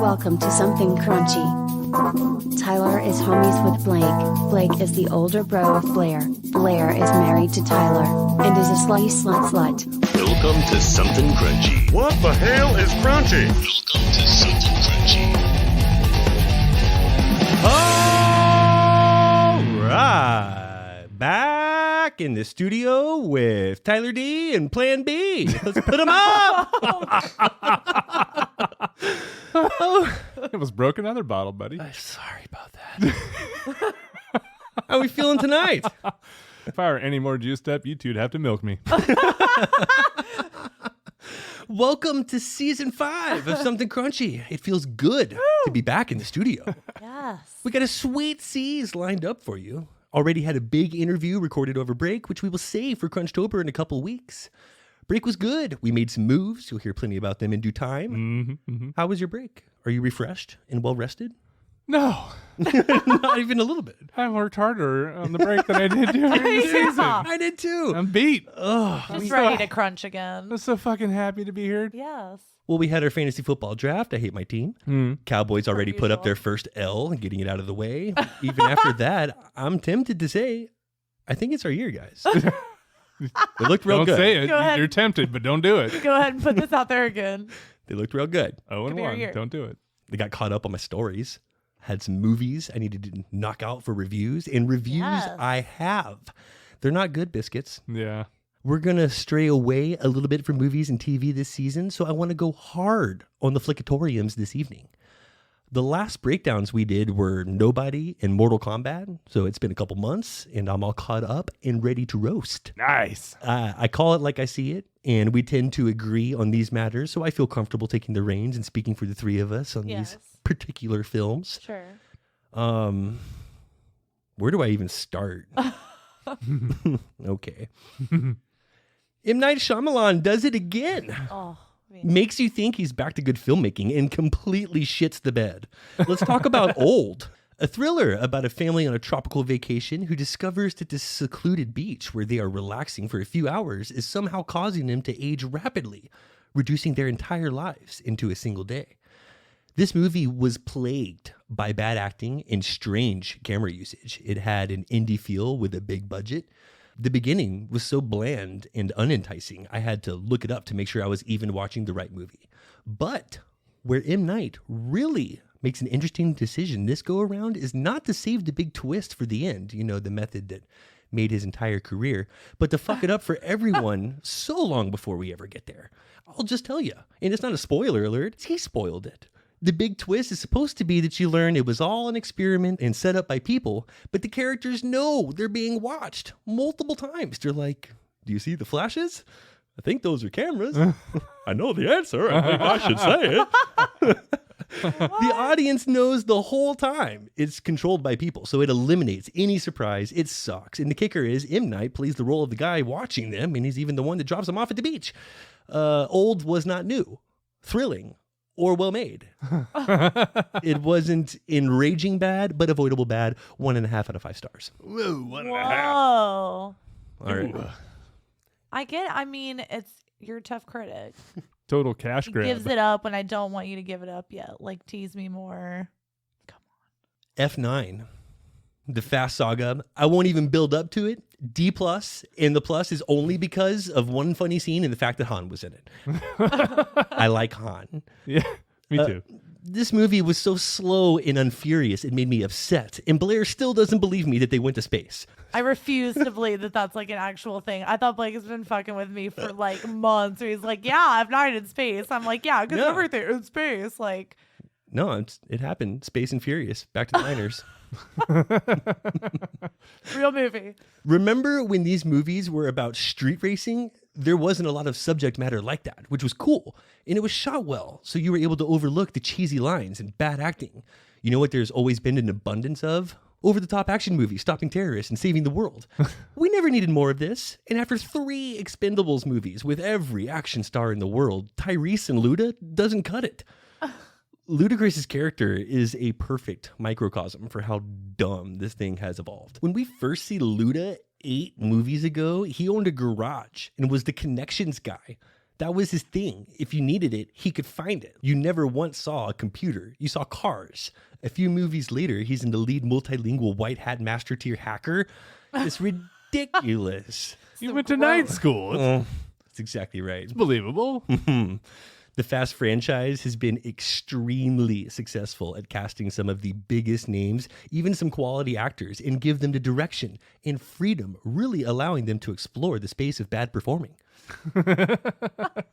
Welcome to Something Crunchy. Tyler is homies with Blake. Blake is the older bro of Blair. Blair is married to Tyler and is a slutty slut. Welcome to Something Crunchy. What the hell is crunchy? Welcome to Something Crunchy. All right, back in the studio with Tyler D and Plan B. Let's put them up. It was broke another bottle, buddy. I'm sorry about that. How are we feeling tonight? If I were any more juiced up, you two'd have to milk me. Welcome to season 5 of Something Crunchy. It feels good to be back in the studio. Yes. We got a sweet C's lined up for you. Already had a big interview recorded over break, which we will save for Crunchtober in a couple weeks. Break was good. We made some moves. You'll hear plenty about them in due time. How was your break? Are you refreshed and well rested? No. Not even a little bit. I worked harder on the break than I did during the season. I did too. I'm beat. Just ready to crunch again. I'm so fucking happy to be here. Yes. Well, we had our fantasy football draft. I hate my team. Cowboys already put up their first L and getting it out of the way. Even after that, I'm tempted to say, I think it's our year, guys. They looked real Don't good. say it. Go ahead. You're tempted, but don't do it. Go ahead and put this out there again. They looked real good. Oh, Could be our 1. year. Don't do it. They got caught up on my stories. Had some movies I needed to knock out for reviews. And reviews Yes. I have. They're not good biscuits. Yeah. We're going to stray away a little bit from movies and TV this season, so I want to go hard on the flickatoriums this evening. The last breakdowns we did were Nobody and Mortal Kombat, so it's been a couple months, and I'm all caught up and ready to roast. Nice. I call it like I see it, and we tend to agree on these matters, so I feel comfortable taking the reins and speaking for the three of us on Yes. these particular films. Sure. Where do I even start? Okay. M. Night Shyamalan does it again. Oh, man. Makes you think he's back to good filmmaking and completely shits the bed. Let's talk about Old, a thriller about a family on a tropical vacation who discovers that this secluded beach where they are relaxing for a few hours is somehow causing them to age rapidly, reducing their entire lives into a single day. This movie was plagued by bad acting and strange camera usage. It had an indie feel with a big budget. The beginning was so bland and unenticing, I had to look it up to make sure I was even watching the right movie. But where M. Night really makes an interesting decision this go around is not to save the big twist for the end, you know, the method that made his entire career, but to fuck it up for everyone so long before we ever get there. I'll just tell you, and it's not a spoiler alert, he spoiled it. The big twist is supposed to be that you learn it was all an experiment and set up by people, but the characters know they're being watched multiple times. They're like, do you see the flashes? I think those are cameras. I know the answer. I think I should say it. The audience knows the whole time it's controlled by people, so it eliminates any surprise. It sucks. And the kicker is M. Night plays the role of the guy watching them, and he's even the one that drops them off at the beach. Old was not new, thrilling, or well made. It wasn't enraging bad, but avoidable bad. 1.5 out of 5 stars. Whoa, 1.5. Whoa. All right. I mean, you're a tough critic. Total cash He grab. gives it up when I don't want you to give it up yet. Like, tease me more. Come on. F9, the Fast Saga. I won't even build up to it. D+, and the plus is only because of one funny scene and the fact that Han was in it. I like Han. Yeah, me too. This movie was so slow and unfurious, it made me upset. And Blair still doesn't believe me that they went to space. I refuse to believe that that's like an actual thing. I thought Blake has been fucking with me for like months. Where he's like, yeah, F9 in space. I'm like, yeah, because No. everything in space. Like, No, it happened. Space and Furious. Back to Niners. real movie. Remember when these movies were about street racing? There wasn't a lot of subject matter like that, which was cool. And it was shot well, so you were able to overlook the cheesy lines and bad acting. You know what there's always been an abundance of? Over-the-top action movies stopping terrorists and saving the world. We never needed more of this. And after 3 Expendables movies with every action star in the world, Tyrese and Luda doesn't cut it. Ludacris's character is a perfect microcosm for how dumb this thing has evolved. When we first see Luda 8 movies ago, he owned a garage and was the connections guy. That was his thing. If you needed it, he could find it. You never once saw a computer. You saw cars. A few movies later, he's in the lead multilingual white hat master tier hacker. It's ridiculous. You went to night school. That's exactly right. It's believable. The Fast franchise has been extremely successful at casting some of the biggest names, even some quality actors, and give them the direction and freedom, really allowing them to explore the space of bad performing.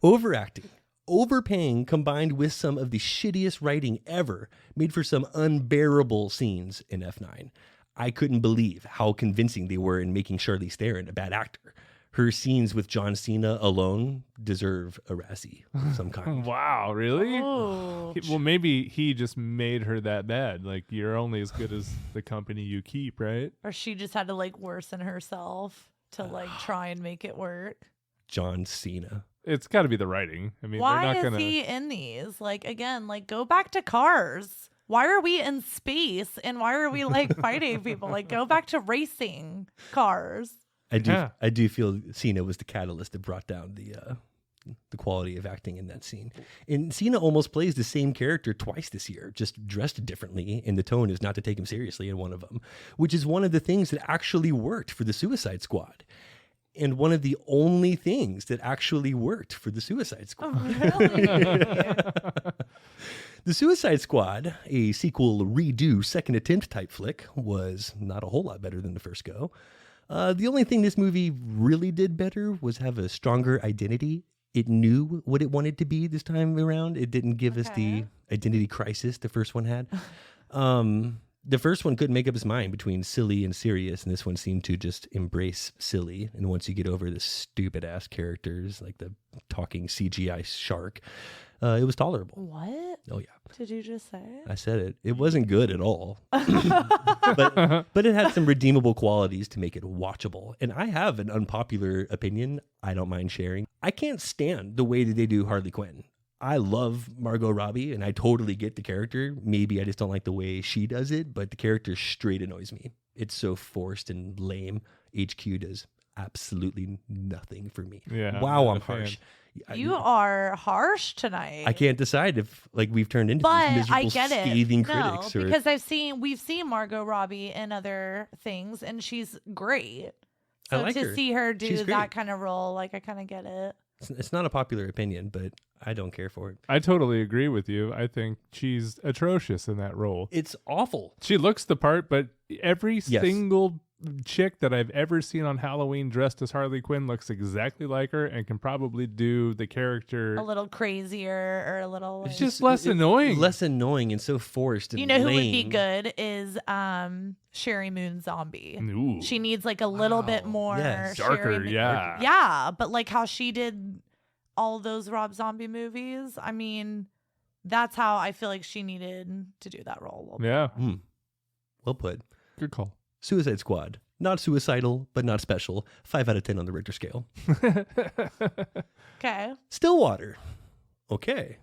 Overacting, overpaying, combined with some of the shittiest writing ever, made for some unbearable scenes in F9. I couldn't believe how convincing they were in making Charlize Theron a bad actor. Her scenes with John Cena alone deserve a Razzie of some kind. Wow, really? Oh. Well, maybe he just made her that bad. Like, you're only as good as the company you keep, right? Or she just had to like worsen herself to like try and make it work. John Cena. It's got to be the writing. I mean, Why they're not is gonna. he in these? Like, again, like go back to Cars. Why are we in space and why are we like fighting people? Like, go back to racing cars. I do feel Cena was the catalyst that brought down the quality of acting in that scene. And Cena almost plays the same character twice this year, just dressed differently, and the tone is not to take him seriously in one of them, which is one of the things that actually worked for the Suicide Squad. And one of the only things that actually worked for the Suicide Squad. Oh, really? The Suicide Squad, a sequel redo second attempt type flick, was not a whole lot better than the first go. The only thing this movie really did better was have a stronger identity. It knew what it wanted to be this time around. It didn't give us the identity crisis the first one had. The first one couldn't make up his mind between silly and serious, and this one seemed to just embrace silly. And once you get over the stupid-ass characters, like the talking CGI shark, it was tolerable. What? Oh, yeah. Did you just say? I said it. It wasn't good at all. but it had some redeemable qualities to make it watchable. And I have an unpopular opinion I don't mind sharing. I can't stand the way that they do Harley Quinn. I love Margot Robbie, and I totally get the character. Maybe I just don't like the way she does it, but the character straight annoys me. It's so forced and lame. HQ does absolutely nothing for me. Yeah, wow, I'm I'm not a fan. harsh. You are harsh tonight. I can't decide if like we've turned into But these miserable, I get it. scathing No, critics. Or because we've seen Margot Robbie in other things, and she's great. I So like to her. see her She's do great. that kind of role, like I kind of get it. It's not a popular opinion, but I don't care for it. I totally agree with you. I think she's atrocious in that role. It's awful. She looks the part, but every Yes. single chick that I've ever seen on Halloween dressed as Harley Quinn looks exactly like her and can probably do the character. A little crazier or a little. It's Like, just less annoying. Less annoying and so forced and you know who would be lame. good is Sherry Moon Zombie. Ooh. She needs like a little bit more Yes. Sherry Darker, Moon- yeah. Yeah, but like how she did all those Rob Zombie movies. I mean, that's how I feel like she needed to do that role. A little bit. Yeah, Well put. good call. Suicide Squad. Not suicidal, but not special. 5 out of 10 on the Richter scale. Okay. Stillwater. Okay.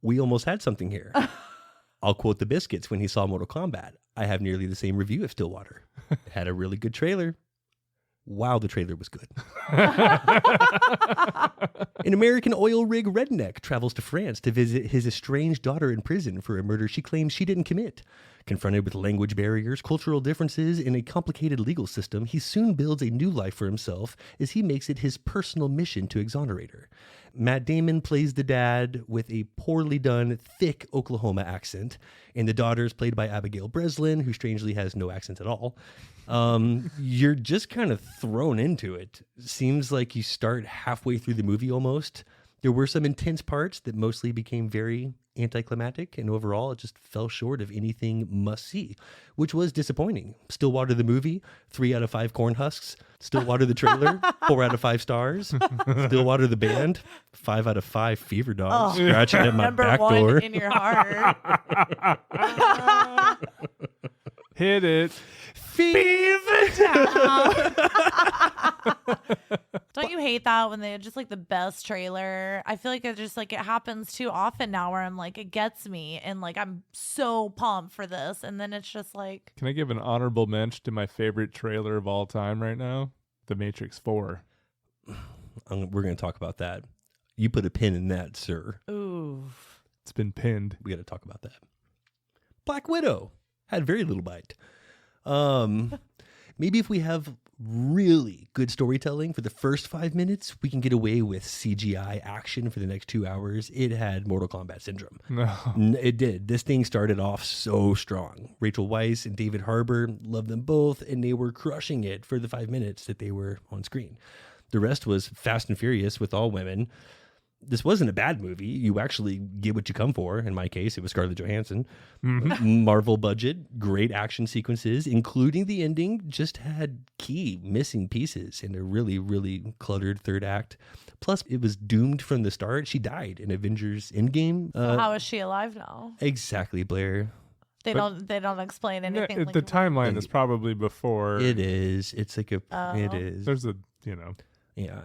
We almost had something here. I'll quote the Biscuits when he saw Mortal Kombat. I have nearly the same review of Stillwater. It had a really good trailer. Wow, the trailer was good. An American oil rig redneck travels to France to visit his estranged daughter in prison for a murder she claims she didn't commit. Confronted with language barriers, cultural differences, and a complicated legal system, he soon builds a new life for himself as he makes it his personal mission to exonerate her. Matt Damon plays the dad with a poorly done, thick Oklahoma accent, and the daughter is played by Abigail Breslin, who strangely has no accent at all. You're just kind of thrown into it. Seems like you start halfway through the movie almost. There were some intense parts that mostly became very anticlimactic, and overall it just fell short of anything must-see, which was disappointing. Stillwater the movie, 3 out of 5 corn husks. Stillwater the trailer, 4 out of 5 stars. Stillwater the band, 5 out of 5 fever dogs scratching at my Number back one door. in your heart. Hit it. Don't you hate that when they just like the best trailer? I feel like it just like it happens too often now where I'm like it gets me and like I'm so pumped for this and then it's just like Can I give an honorable mention to my favorite trailer of all time right now? The Matrix 4. We're going to talk about that. You put a pin in that, sir. Ooh. It's been pinned. We got to talk about that. Black Widow had very little bite. Maybe if we have really good storytelling for the first 5 minutes, we can get away with CGI action for the next 2 hours. It had Mortal Kombat syndrome. No. It did. This thing started off so strong. Rachel Weisz and David Harbour, loved them both, and they were crushing it for the 5 minutes that they were on screen. The rest was Fast and Furious with all women. This wasn't a bad movie. You actually get what you come for. In my case, it was Scarlett Johansson. Marvel budget, great action sequences, including the ending, just had key missing pieces in a really, really cluttered third act. Plus, it was doomed from the start. She died in Avengers Endgame. So how is she alive now? Exactly, Blair. They don't explain anything. The like timeline is probably before. It is. It's like a. Oh. It is. There's a And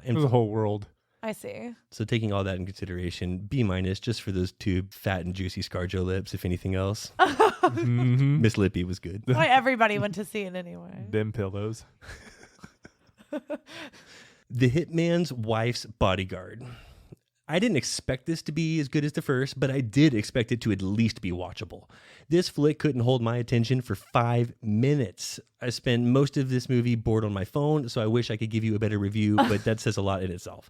there's a whole world. I see. so taking all that in consideration, B- just for those two fat and juicy ScarJo lips, if anything else. Mhm. Miss Lippy was good. Why everybody went to see it anyway. Them pillows. The Hitman's Wife's Bodyguard. I didn't expect this to be as good as the first, but I did expect it to at least be watchable. This flick couldn't hold my attention for 5 minutes. I spent most of this movie bored on my phone, so I wish I could give you a better review, but that says a lot in itself.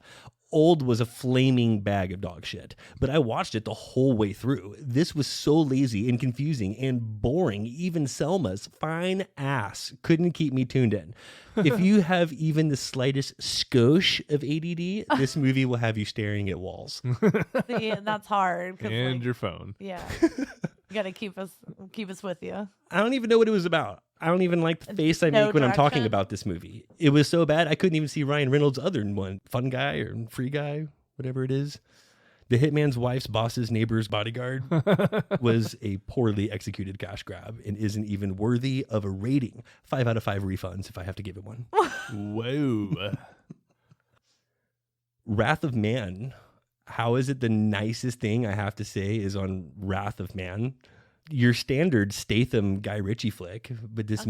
Old was a flaming bag of dog shit, but I watched it the whole way through. This was so lazy and confusing and boring. Even Selma's fine ass couldn't keep me tuned in. If you have even the slightest skosh of ADD, this movie will have you staring at walls. See, that's hard. 'Cause, And like, your phone. yeah, you gotta keep us with you. I don't even know what it was about. I don't even like the face I No make when I'm talking direction. about this movie. It was so bad, I couldn't even see Ryan Reynolds' other one. Fun guy or free guy, whatever it is. The Hitman's Wife's Boss's Neighbor's Bodyguard was a poorly executed cash grab and isn't even worthy of a rating. 5 out of 5 refunds if I have to give it one. Whoa. Wrath of Man. How is it the nicest thing I have to say is on Wrath of Man? Your standard Statham Guy Ritchie flick, but this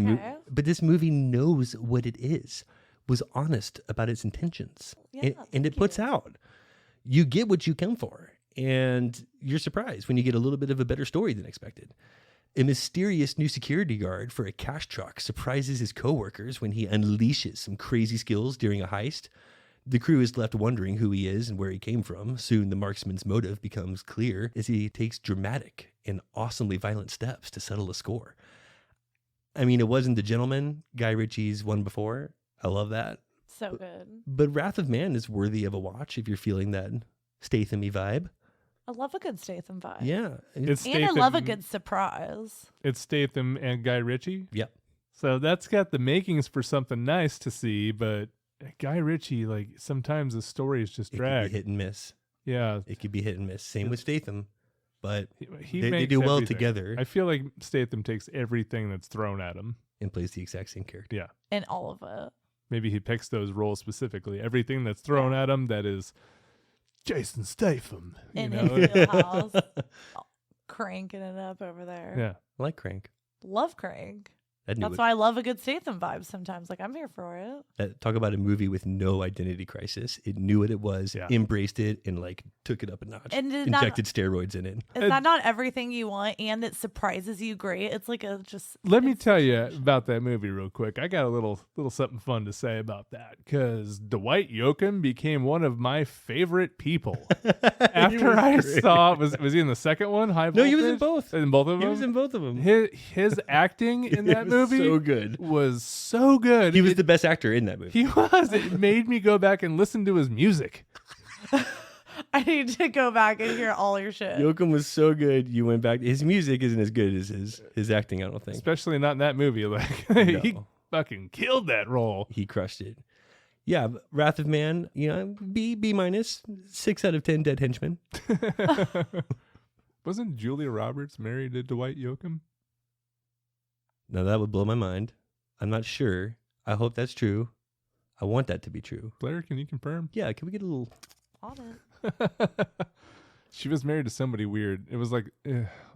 this movie knows what it is, was honest about its intentions, Yeah, and it puts out. You get what you come for, and you're surprised when you get a little bit of a better story than expected. A mysterious new security guard for a cash truck surprises his coworkers when he unleashes some crazy skills during a heist. The crew is left wondering who he is and where he came from. Soon the marksman's motive becomes clear as he takes dramatic and awesomely violent steps to settle a score. I mean, it wasn't The Gentleman, Guy Ritchie's one before. I love that. So good. But Wrath of Man is worthy of a watch if you're feeling that Statham-y vibe. I love a good Statham vibe. Yeah. It's And I love a Statham- good surprise. It's Statham and Guy Ritchie. Yep. So that's got the makings for something nice to see, but Guy Ritchie, like, sometimes the story is just It could drag. be hit and miss. Yeah. It could be hit and miss. Same with Statham. But He they makes do well everything. together I feel like Statham takes everything that's thrown at him. and plays the exact same character. Yeah. And all of it. Maybe he picks those roles specifically. Everything that's thrown at him that is Jason Statham. You In know? his wheelhouse. Cranking it up over there. Yeah. I like Crank. Love Crank. That That's why I love a good Statham vibe sometimes. Like, I'm here for it. Talk about a movie with no identity crisis. It knew what it was, Yeah. embraced it, and like took it up a notch. And did not- Injected steroids in it. Is that not everything you want and it surprises you great? It's like a just. Let me it's- tell you about that movie real quick. I got a little something fun to say about that because Dwight Yoakam became one of my favorite people. After I saw was he in the second one? High No, he was in Voltage? both. In both of them. He was in both of them. His acting in It that was movie so good. was so good. He was the best actor in that movie. He was. It made me go back and listen to his music. I need to go back and hear all your shit. Yoakum was so good. You went back. His music isn't as good as his acting, I don't think. Especially not in that movie. Like he No. fucking killed that role. He crushed it. Yeah, Wrath of Man, B-, 6 out of 10 dead henchmen. Wasn't Julia Roberts married to Dwight Yoakam? Now that would blow my mind. I'm not sure. I hope that's true. I want that to be true. Blair, can you confirm? Yeah, can we get a little... On it. She was married to somebody weird. It was like,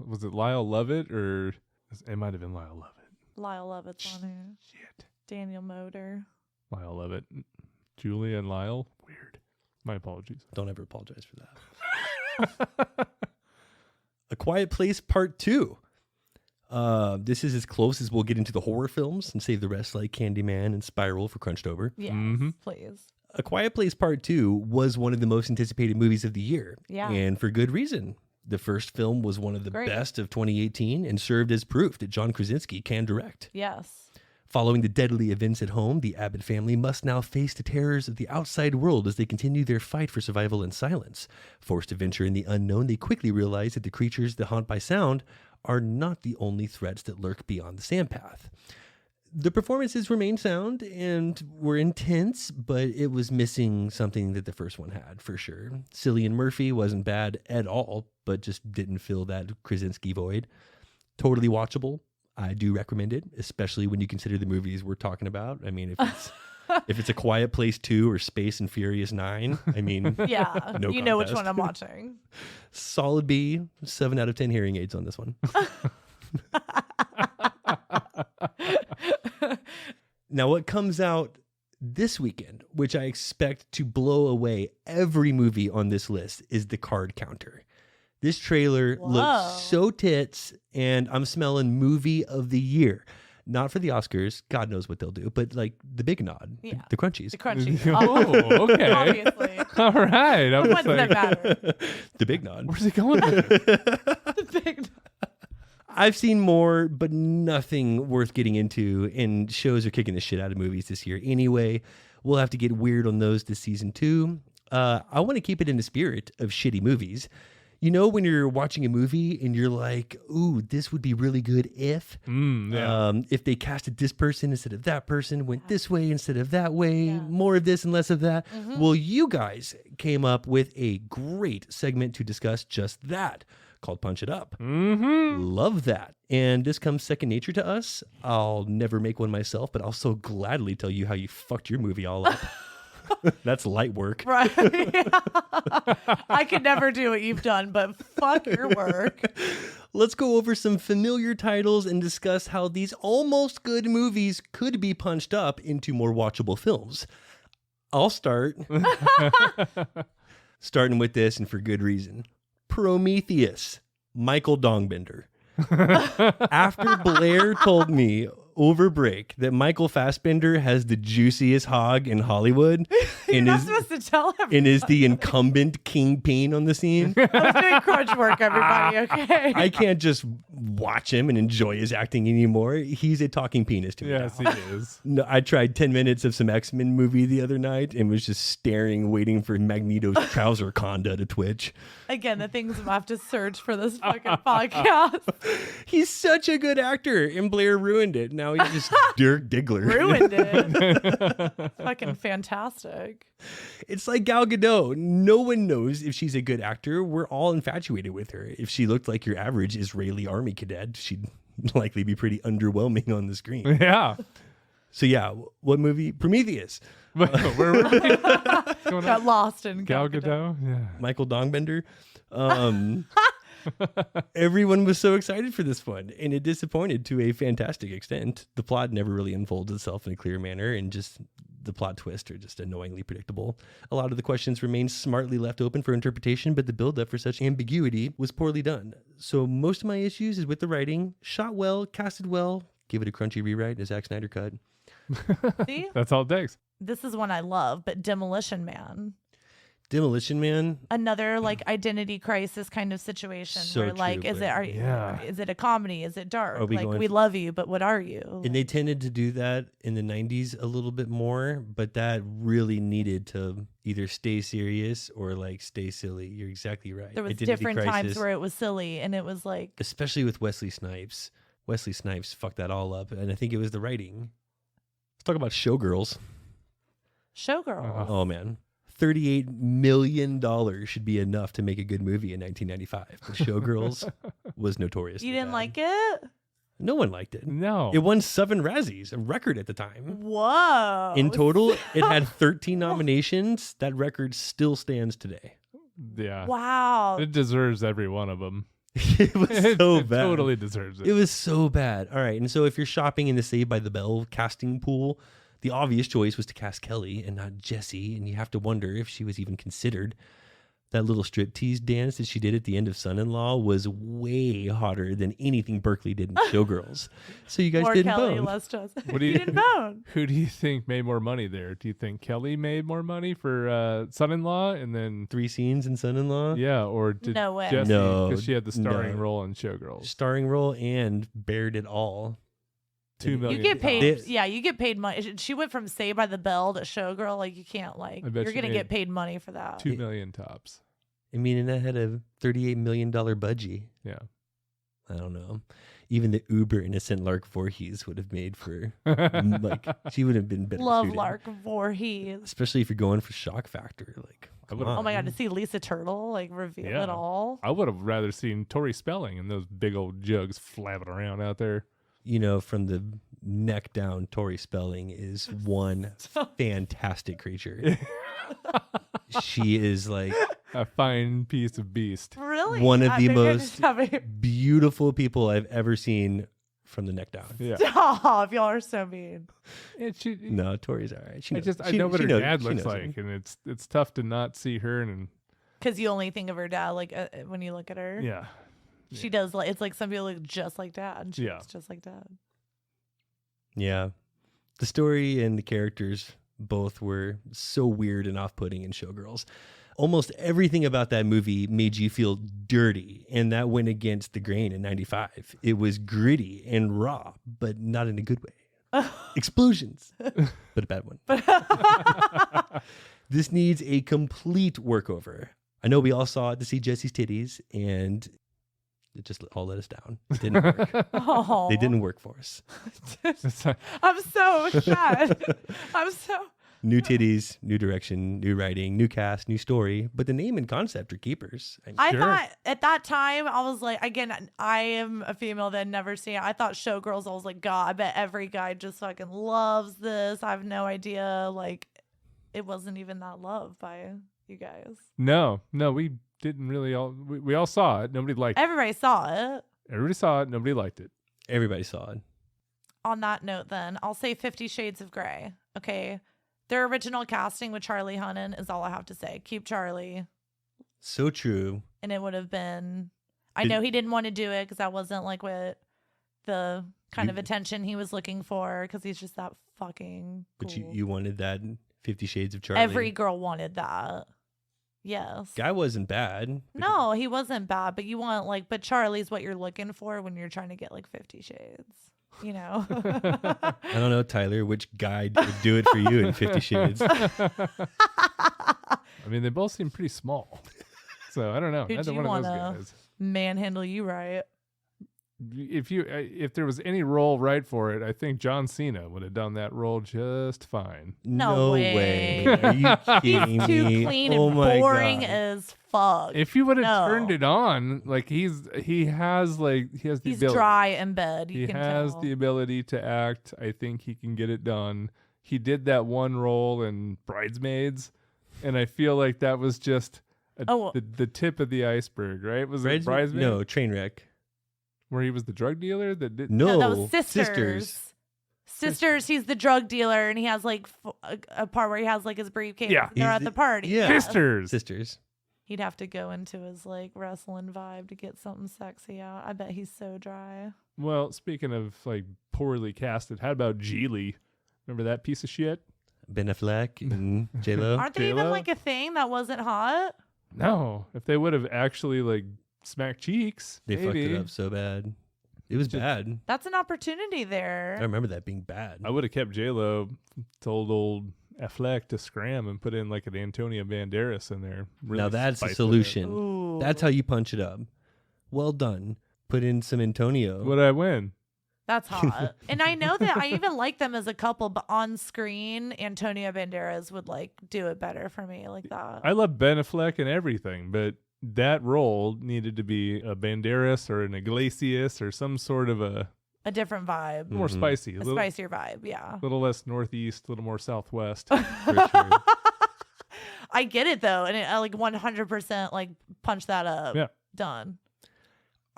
was it Lyle Lovett or it might have been Lyle Lovett. Lyle Lovett's on here. Shit. Daniel Moder. Lyle Lovett. Julia and Lyle. Weird. My apologies. Don't ever apologize for that. A Quiet Place Part 2. This is as close as we'll get into the horror films and save the rest like Candyman and Spiral for Crunched Over. Yes, please. A Quiet Place Part 2 was one of the most anticipated movies of the year. Yeah. And for good reason. The first film was one of the Great. best of 2018 and served as proof that John Krasinski can direct. Yes. Following the deadly events at home, the Abbott family must now face the terrors of the outside world as they continue their fight for survival in silence. Forced to venture in the unknown, they quickly realize that the creatures that haunt by sound are not the only threats that lurk beyond the sandpath. The performances remained sound and were intense, but it was missing something that the first one had, for sure. Cillian Murphy wasn't bad at all, but just didn't fill that Krasinski void. Totally watchable. I do recommend it, especially when you consider the movies we're talking about. I mean, if it's A Quiet Place 2 or Space and Furious 9, I mean, Yeah. no You know which contest. one I'm watching. Solid B, 7 out of 10 hearing aids on this one. Now, what comes out this weekend, which I expect to blow away every movie on this list, is The Card Counter. This trailer Whoa. looks so tits, and I'm smelling movie of the year. Not for the Oscars, God knows what they'll do, but like the big nod, Yeah. the crunchies. The crunchy. Oh, okay. Obviously. All right. I was What does like, that matter? The big nod. where's he going with it? The big. I've seen more, but nothing worth getting into, and shows are kicking the shit out of movies this year anyway. We'll have to get weird on those this season too. I want to keep it in the spirit of shitty movies. You know, when you're watching a movie and you're like, ooh, this would be really good if they casted this person instead of that person, went this way instead of that way, more of this and less of that. Well, you guys came up with a great segment to discuss just that, called Punch It Up. Love that. And this comes second nature to us. I'll never make one myself, but I'll so gladly tell you how you fucked your movie all up. That's light work. Right. I could never do what you've done, but fuck your work. Let's go over some familiar titles and discuss how these almost good movies could be punched up into more watchable films. I'll start. Starting with this, and for good reason. Prometheus, Michael Dongbender. After Blair told me over break that Michael Fassbender has the juiciest hog in Hollywood You're and not is, supposed to tell everybody. and is the incumbent kingpin on the scene, I was doing crunch work, everybody, okay? I can't just watch him and enjoy his acting anymore. He's a talking penis to me Yes, now. he is. No, I tried 10 minutes of some X-Men movie the other night and was just staring, waiting for Magneto's trouser conda to twitch. Again, the things I have to search for this fucking podcast. He's such a good actor, and Blair ruined it. Now he's just Dirk Diggler. Ruined it. Fucking fantastic. It's like Gal Gadot. No one knows if she's a good actor. We're all infatuated with her. If she looked like your average Israeli army cadet, she'd likely be pretty underwhelming on the screen. Yeah. So yeah, what movie? Prometheus. Where were we? Got lost in Gal Gadot? Yeah. Michael Dongbender. Everyone was so excited for this one, and it disappointed to a fantastic extent. The plot never really unfolds itself in a clear manner, and just the plot twists are just annoyingly predictable. A lot of the questions remain smartly left open for interpretation, but the build-up for such ambiguity was poorly done. So most of my issues is with the writing. Shot well, casted well. Give it a crunchy rewrite, a Zack Snyder cut. See? That's all it takes. This is one I love, but Demolition Man. Demolition Man. Another like identity crisis kind of situation So where like true, is but- it a comedy? Is it dark? Are we Like going we for- love you, but what are you? And they tended to do that in the 90s a little bit more, but that really needed to either stay serious or like stay silly. You're exactly right. There was Identity different times crisis, where it was silly and it was like especially with Wesley Snipes. Wesley Snipes fucked that all up, and I think it was the writing. Let's talk about Showgirls. Showgirls. Oh man. $38 million should be enough to make a good movie in 1995. But Showgirls was notorious. You didn't like it? No one liked it. No. It won 7 Razzies, a record at the time. Whoa. In total, it had 13 nominations. That record still stands today. Yeah. Wow. It deserves every one of them. It was so It bad. totally deserves it. It was so bad. All right. And so if you're shopping in the Saved by the Bell casting pool, The obvious choice was to cast Kelly and not Jessie, and you have to wonder if she was even considered. That little striptease dance that she did at the end of Son-in-Law was way hotter than anything Berkeley did in Showgirls. So you guys More didn't Kelly, bone. less Joseph. What do you- You didn't bone. Who do you think made more money there? Do you think Kelly made more money for Son-in-Law and then 3 scenes in Son-in-law. yeah, or did No way. Jessie, No, because she had the starring no. role in Showgirls. Starring role and bared it all. $2 million. You get paid. tops. Yeah, you get paid money. She went from Saved by the Bell to Showgirl. Like you can't like. I bet You're she gonna made get paid money for that. $2 million tops. I mean, and that had a $38 million budget. Yeah. I don't know. Even the uber innocent Lark Voorhees would have made for, like, she would have been better Love suited. Lark Voorhees. Especially if you're going for shock factor. Like, I come would've- Oh my god, to on. see Lisa Turtle like reveal Yeah. it all. I would have rather seen Tori Spelling and those big old jugs flapping around out there. You know, from the neck down, Tori Spelling is one fantastic creature. She is like A fine piece of beast. Really? one of the Maybe I most just have a- beautiful people I've ever seen from the neck down. Yeah. Stop! Y'all are so mean. No, Tori's all right. She knows. I She- know what she her knows- dad she looks knows it. like, and it's tough to not see her. And Because you only think of her dad like when you look at her. yeah, She does like it's like some people look just like dad. And she Yeah. looks just like dad. Yeah. The story and the characters both were so weird and off-putting in Showgirls. Almost everything about that movie made you feel dirty, and that went against the grain in 95. It was gritty and raw, but not in a good way. Explosions, but a bad one. This needs a complete workover. I know we all saw it to see Jesse's titties, and it just all let us down. It didn't work. Oh, They didn't work for us. I'm so sad. I'm so. New titties, new direction, new writing, new cast, new story, but the name and concept are keepers. I mean, I Sure. thought at that time I was like, again, I am a female that had never seen it. I thought Showgirls. I was like, God, I bet every guy just fucking loves this. I have no idea. Like, it wasn't even that loved by you guys. no, we didn't really all. We all saw it. Nobody liked it. Everybody saw it. Everybody saw it. Nobody liked it. everybody saw it. On that note, then I'll say 50 Shades of Grey. Okay. Their original casting with Charlie Hunnam is all I have to say. Keep Charlie. So true. And it would have been, I Did- know he didn't want to do it because that wasn't like what the kind You- of attention he was looking for because he's just that fucking cool. But you wanted that in 50 Shades of Charlie. Every girl wanted that. Yes. guy wasn't bad. No, he wasn't bad, but you want like, but Charlie's what you're looking for when you're trying to get like 50 Shades, you know? I don't know, Tyler, which guy would do it for you in 50 Shades? I mean, they both seem pretty small. So I don't know. Who'd Neither you one of those wanna- guys. Manhandle you right. If there was any role right for it, I think John Cena would have done that role just fine. No way. way. Are you kidding He's too me? clean Oh and my boring God. as fuck. If you would have No. turned it on, like he has the He's ability. dry in bed. You He can has tell. the ability to act. I think he can get it done. He did that one role in Bridesmaids, and I feel like that was just Oh. the tip of the iceberg, right? Was it Bridesmaid? Bridesmaids? No, Trainwreck. Where he was the drug dealer that did. No, that was Sisters. Sisters, he's the drug dealer, and he has like a part where he has like his briefcase. Yeah. and they're He's at the- the party. yeah. Sisters. Sisters. He'd have to go into his like wrestling vibe to get something sexy out. I bet he's so dry. Well, speaking of like poorly casted, how about Geely? Remember that piece of shit? Ben Affleck and J-Lo. Aren't they even J-Lo? like a thing that wasn't hot? No. If they would have actually like smacked cheeks, They fucked maybe. it up so bad. It was bad. That's an opportunity I there. remember that being bad. I would have kept J-Lo, told old Affleck to scram and put in like an Antonio Banderas in there. Really Now that's a spice it up. solution. Ooh. That's how you punch it up. Well done. Put in some Antonio. Would I win? That's hot. And I know that I even like them as a couple, but on screen, Antonio Banderas would like do it better for me like that. I love Ben Affleck and everything, but that role needed to be a Banderas or an Iglesias or some sort of a A different vibe. more Mhm. spicy, A little, spicier vibe, yeah. little less northeast, a little more southwest. For sure. I get it though, and I like 100% like punch that up. Yeah. Done.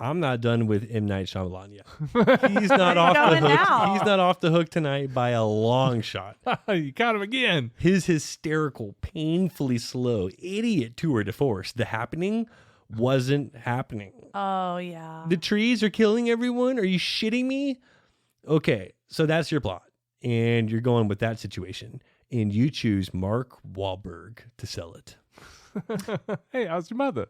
I'm not done with M. Night Shyamalan yet. He's not off the going hook. now? He's not off the hook tonight by a long shot. You caught him again. His hysterical, painfully slow, idiot tour de force, The Happening, wasn't happening. Oh, yeah. The trees are killing everyone? Are you shitting me? Okay, so that's your plot. And you're going with that situation. And you choose Mark Wahlberg to sell it. Hey, how's your mother?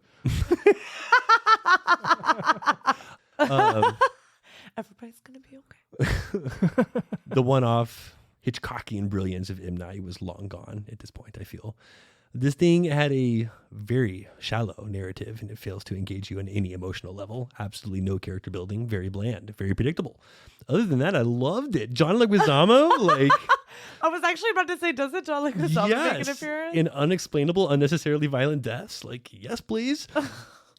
Everybody's going to be okay. The one-off Hitchcockian brilliance of M. Night was long gone at this point, I feel. This thing had a very shallow narrative, and it fails to engage you on any emotional level. Absolutely no character building. Very bland. Very predictable. Other than that, I loved it. John Leguizamo, like... I was actually about to say, doesn't John Leguizamo make an appearance? In unexplainable, unnecessarily violent deaths. Like, yes, please.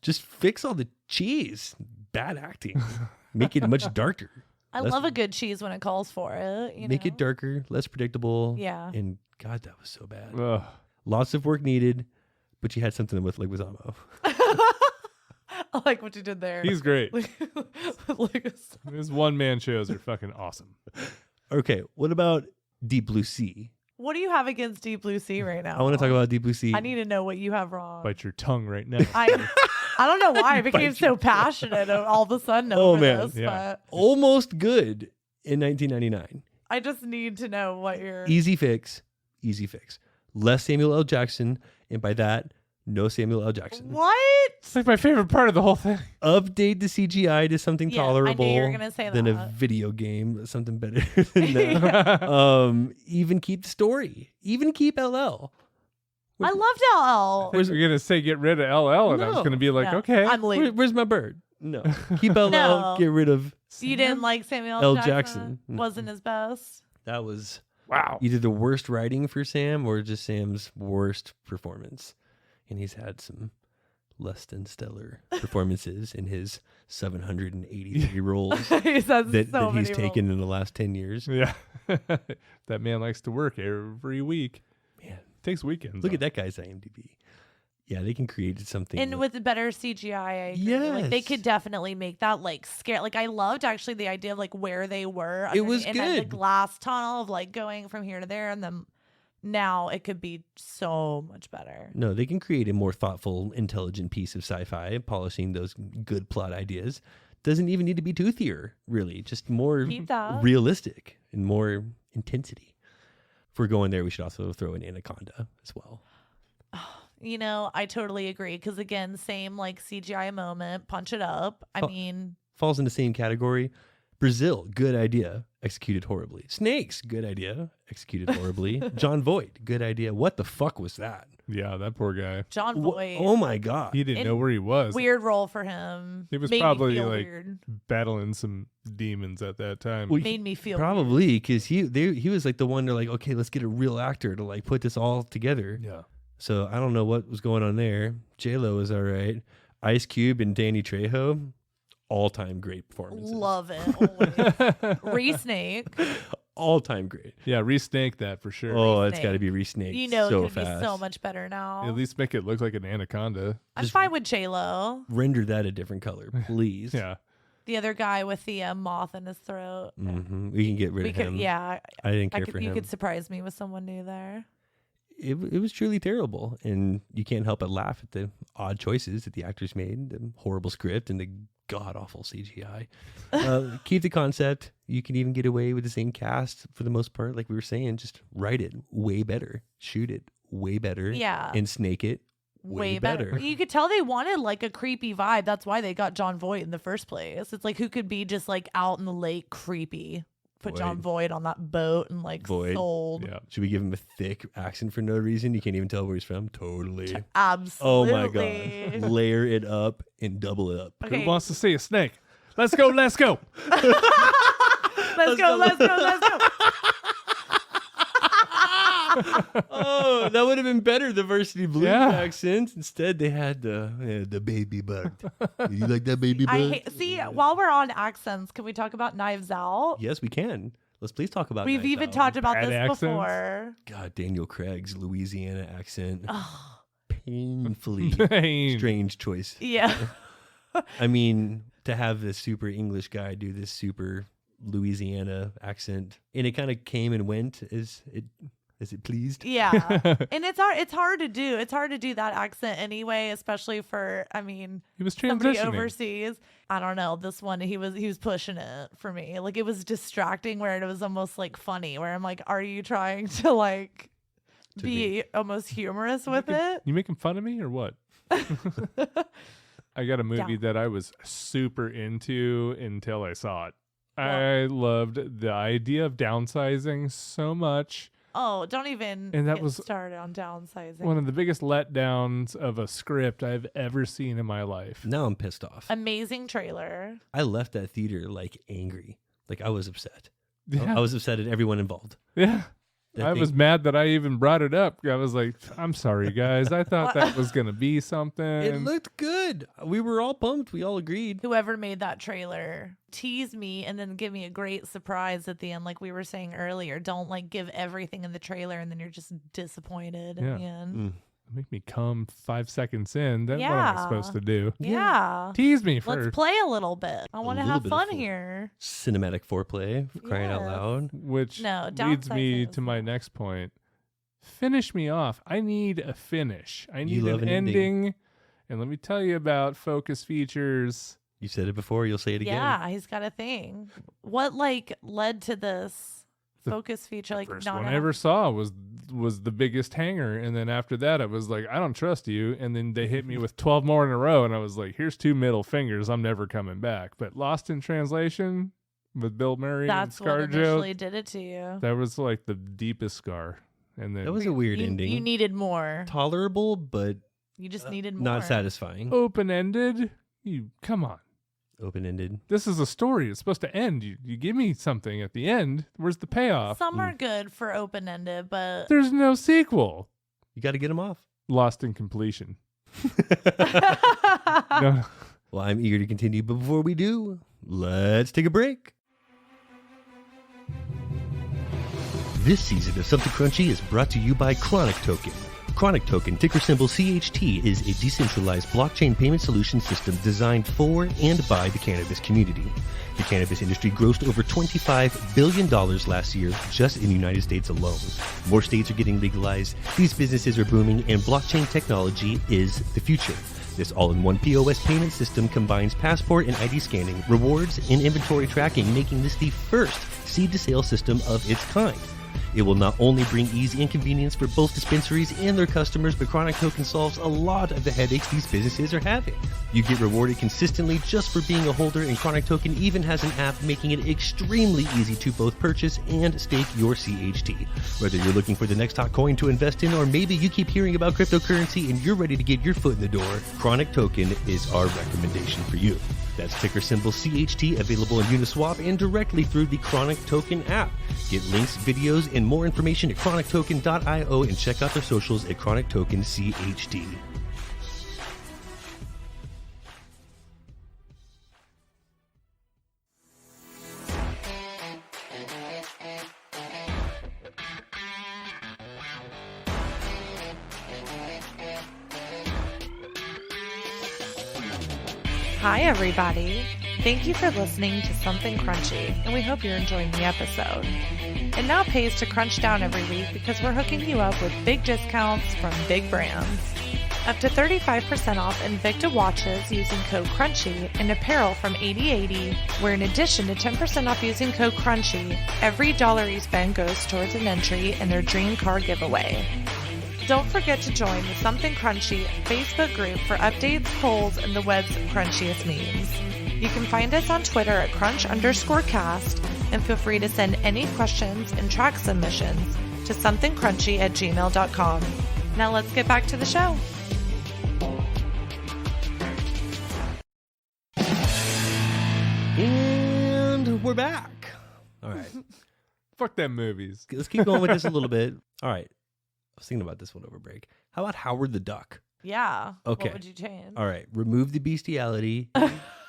Just fix all the cheese. Bad acting. Make it much darker. I love a good cheese when it calls for it. You Make know? it darker, less predictable. Yeah. And God, that was so bad. Ugh. Lots of work needed, but you had something with Leguizamo. I like what you did there. He's great. Leguizamo. His one-man shows are fucking awesome. Okay, what about Deep Blue Sea? What do you have against Deep Blue Sea right now? I want to talk about Deep Blue Sea. I need to know what you have wrong. Bite your tongue right now. I don't know why I became so passionate all of a sudden over man. this, Yeah. but Almost good in 1999. I just need to know what you're. Easy fix. Less Samuel L. Jackson, and by that, no Samuel L. Jackson. What? It's like my favorite part of the whole thing. Update the CGI to something Yeah, I knew tolerable you were gonna say than a that. video game, something better than that. Even keep the story. Even keep LL. I loved LL. I was going to say get rid of LL, and I was No. going to be like, No, okay. I'm leaving. Where's my bird? No. Keep LL, No. get rid of You didn't like Samuel L. Jackson? Jackson. No. Wasn't his best. That was Wow. either the worst writing for Sam or just Sam's worst performance. And he's had some less than stellar performances in his 783 roles He's had that so he's many taken in the last 10 years. Yeah. That man likes to work every week. Man, Takes weekends. look off. at that guy's IMDb. Yeah, they can create something. And that- with better CGI, I agree. Like they Yes. could definitely make that like scare. Like I loved actually the idea of like where they were. It was and then the good. glass tunnel of like going from here to there, and then now it could be so much better. No, they can create a more thoughtful, intelligent piece of sci-fi, polishing those good plot ideas. Doesn't even need to be toothier, really. Just more Keep that. realistic and more intensity. If we're going there, we should also throw in Anaconda as well. You know, I totally agree. Because again, same like CGI moment, punch it up. I Oh. mean, Falls in the same category. Brazil, good idea, executed horribly. Snakes, good idea, executed horribly. John Voight, good idea. What the fuck was that? Yeah, that poor guy. John Wha- Boyd, Oh my God. He didn't And know where he was. weird role for him. He was Made me probably, feel like, weird. Battling some demons at that time. Well, Made me feel Probably because he was like the one. They're like, okay, let's get a real actor to like put this all together. yeah. So I don't know what was going on there. J-Lo was all right. Ice Cube and Danny Trejo, all-time great performances. Love it. Re-Snake. All-time great. Yeah, re-snake that for sure. Oh, it's Re-snake. got to be re-snaked You know, so it could fast. be so much better now. At least make it look like an anaconda. I'm just- fine with J-Lo. Render that a different color, please. Yeah. The other guy with the moth in his throat. Hmm. We can get rid We of could, him. yeah. I didn't care I could, for you him. could surprise me with someone new there. It was truly terrible, and you can't help but laugh at the odd choices that the actors made, the horrible script, and the god-awful CGI. Keep the concept. You can even get away with the same cast for the most part. Like we were saying, just write it way better. Shoot it way better. Yeah. And snake it way better. You could tell they wanted like a creepy vibe. That's why they got John Voight in the first place. It's like who could be just like out in the lake creepy. Put John Voight on that boat and like Voight. sold. Yeah. Should we give him a thick accent for no reason? You can't even tell where he's from. Totally. Oh Absolutely. my god. Layer it up and double it up. Okay. Who wants to see a snake? Let's go, let's go. Let's go. Oh, that would have been better, the Varsity Blues Yeah. accents. Instead, they had the baby bird. You like that baby bird? See, while we're on accents, can we talk about Knives Out? Yes, we can. Let's please talk about We've Knives even Out. talked about Bad this accents? before. God, Daniel Craig's Louisiana accent. Oh, Painfully Pain. strange choice. yeah. I mean, to have this super English guy do this super Louisiana accent, and it kind of came and went. Is it pleased? Yeah. And it's hard to do. It's hard to do that accent anyway, especially for, I mean, He was somebody transitioning. overseas. I don't know. This one, he was pushing it for me. Like, it was distracting where it was almost like funny, where I'm like, are you trying to like be almost humorous with it? You making fun of me or what? I got a movie that I was super into until I saw it. I loved the idea of downsizing so much. Oh, don't even And that get was started on downsizing. One of the biggest letdowns of a script I've ever seen in my life. Now I'm pissed off. Amazing trailer. I left that theater like angry. Like I was upset. Yeah. I was upset at everyone involved. Yeah. I was mad that I even brought it up. I was like, I'm sorry, guys. I thought that was going to be something. It looked good. We were all pumped. We all agreed. Whoever made that trailer, tease me and then give me a great surprise at the end, like we were saying earlier. Don't like give everything in the trailer and then you're just disappointed at the end. Make me come 5 seconds in. That's what I'm supposed to do. Yeah. Tease me first. Let's play a little bit. I want to have fun here. Cinematic foreplay, crying out loud. Which No, leads me downsizing to is my not. next point. Finish me off. I need a finish. I need love an an ending. ending. And let me tell you about focus features. You said it before. You'll say it again. Yeah, he's got a thing. What like led to this focus feature? Like First not one I enough- ever saw was the biggest hanger, and then after that I was like, I don't trust you, and then they hit me with 12 more in a row, and I was like, here's 2 middle fingers, I'm never coming back. But Lost in Translation with Bill Murray That's and what ScarJo, initially did it to you. that was like the deepest scar. And then That was a weird ending. You needed more. Tolerable, but You just needed more. not satisfying. open-ended. You come on. Open-ended. This is a story. It's supposed to end. You give me something at the end. Where's the payoff? Some are good for open ended, but There's no sequel. You got to get them off. Lost in completion. No. Well, I'm eager to continue, but before we do, let's take a break. This season of Something Crunchy is brought to you by Chronic Token. Chronic Token, ticker symbol CHT, is a decentralized blockchain payment solution system designed for and by the cannabis community. The cannabis industry grossed over $25 billion last year just in the United States alone. More states are getting legalized, these businesses are booming, and blockchain technology is the future. This all-in-one POS payment system combines passport and ID scanning, rewards, and inventory tracking, making this the first seed-to-sale system of its kind. It will not only bring ease and convenience for both dispensaries and their customers, but Chronic Token solves a lot of the headaches these businesses are having. You get rewarded consistently just for being a holder, and Chronic Token even has an app making it extremely easy to both purchase and stake your CHT. Whether you're looking for the next hot coin to invest in, or maybe you keep hearing about cryptocurrency and you're ready to get your foot in the door, Chronic Token is our recommendation for you. That's ticker symbol CHT, available in Uniswap and directly through the Chronic Token app. Get links, videos, and more information at chronictoken.io, and check out their socials at Chronic Token CHT. Hi, everybody. Thank you for listening to Something Crunchy, and we hope you're enjoying the episode. It now pays to crunch down every week because we're hooking you up with big discounts from big brands. Up to 35% off Invicta watches using code CRUNCHY and apparel from 8080, where in addition to 10% off using code CRUNCHY, every dollar you spend goes towards an entry in their dream car giveaway. Don't forget to join the Something Crunchy Facebook group for updates, polls, and the web's crunchiest memes. You can find us on Twitter at crunch_cast, and feel free to send any questions and track submissions to somethingcrunchy@gmail.com. Now let's get back to the show. And we're back. All right. Fuck them movies. Let's keep going with this a little bit. All right. I was thinking about this one over break. How about Howard the Duck? Yeah. Okay. What would you change? All right. Remove the bestiality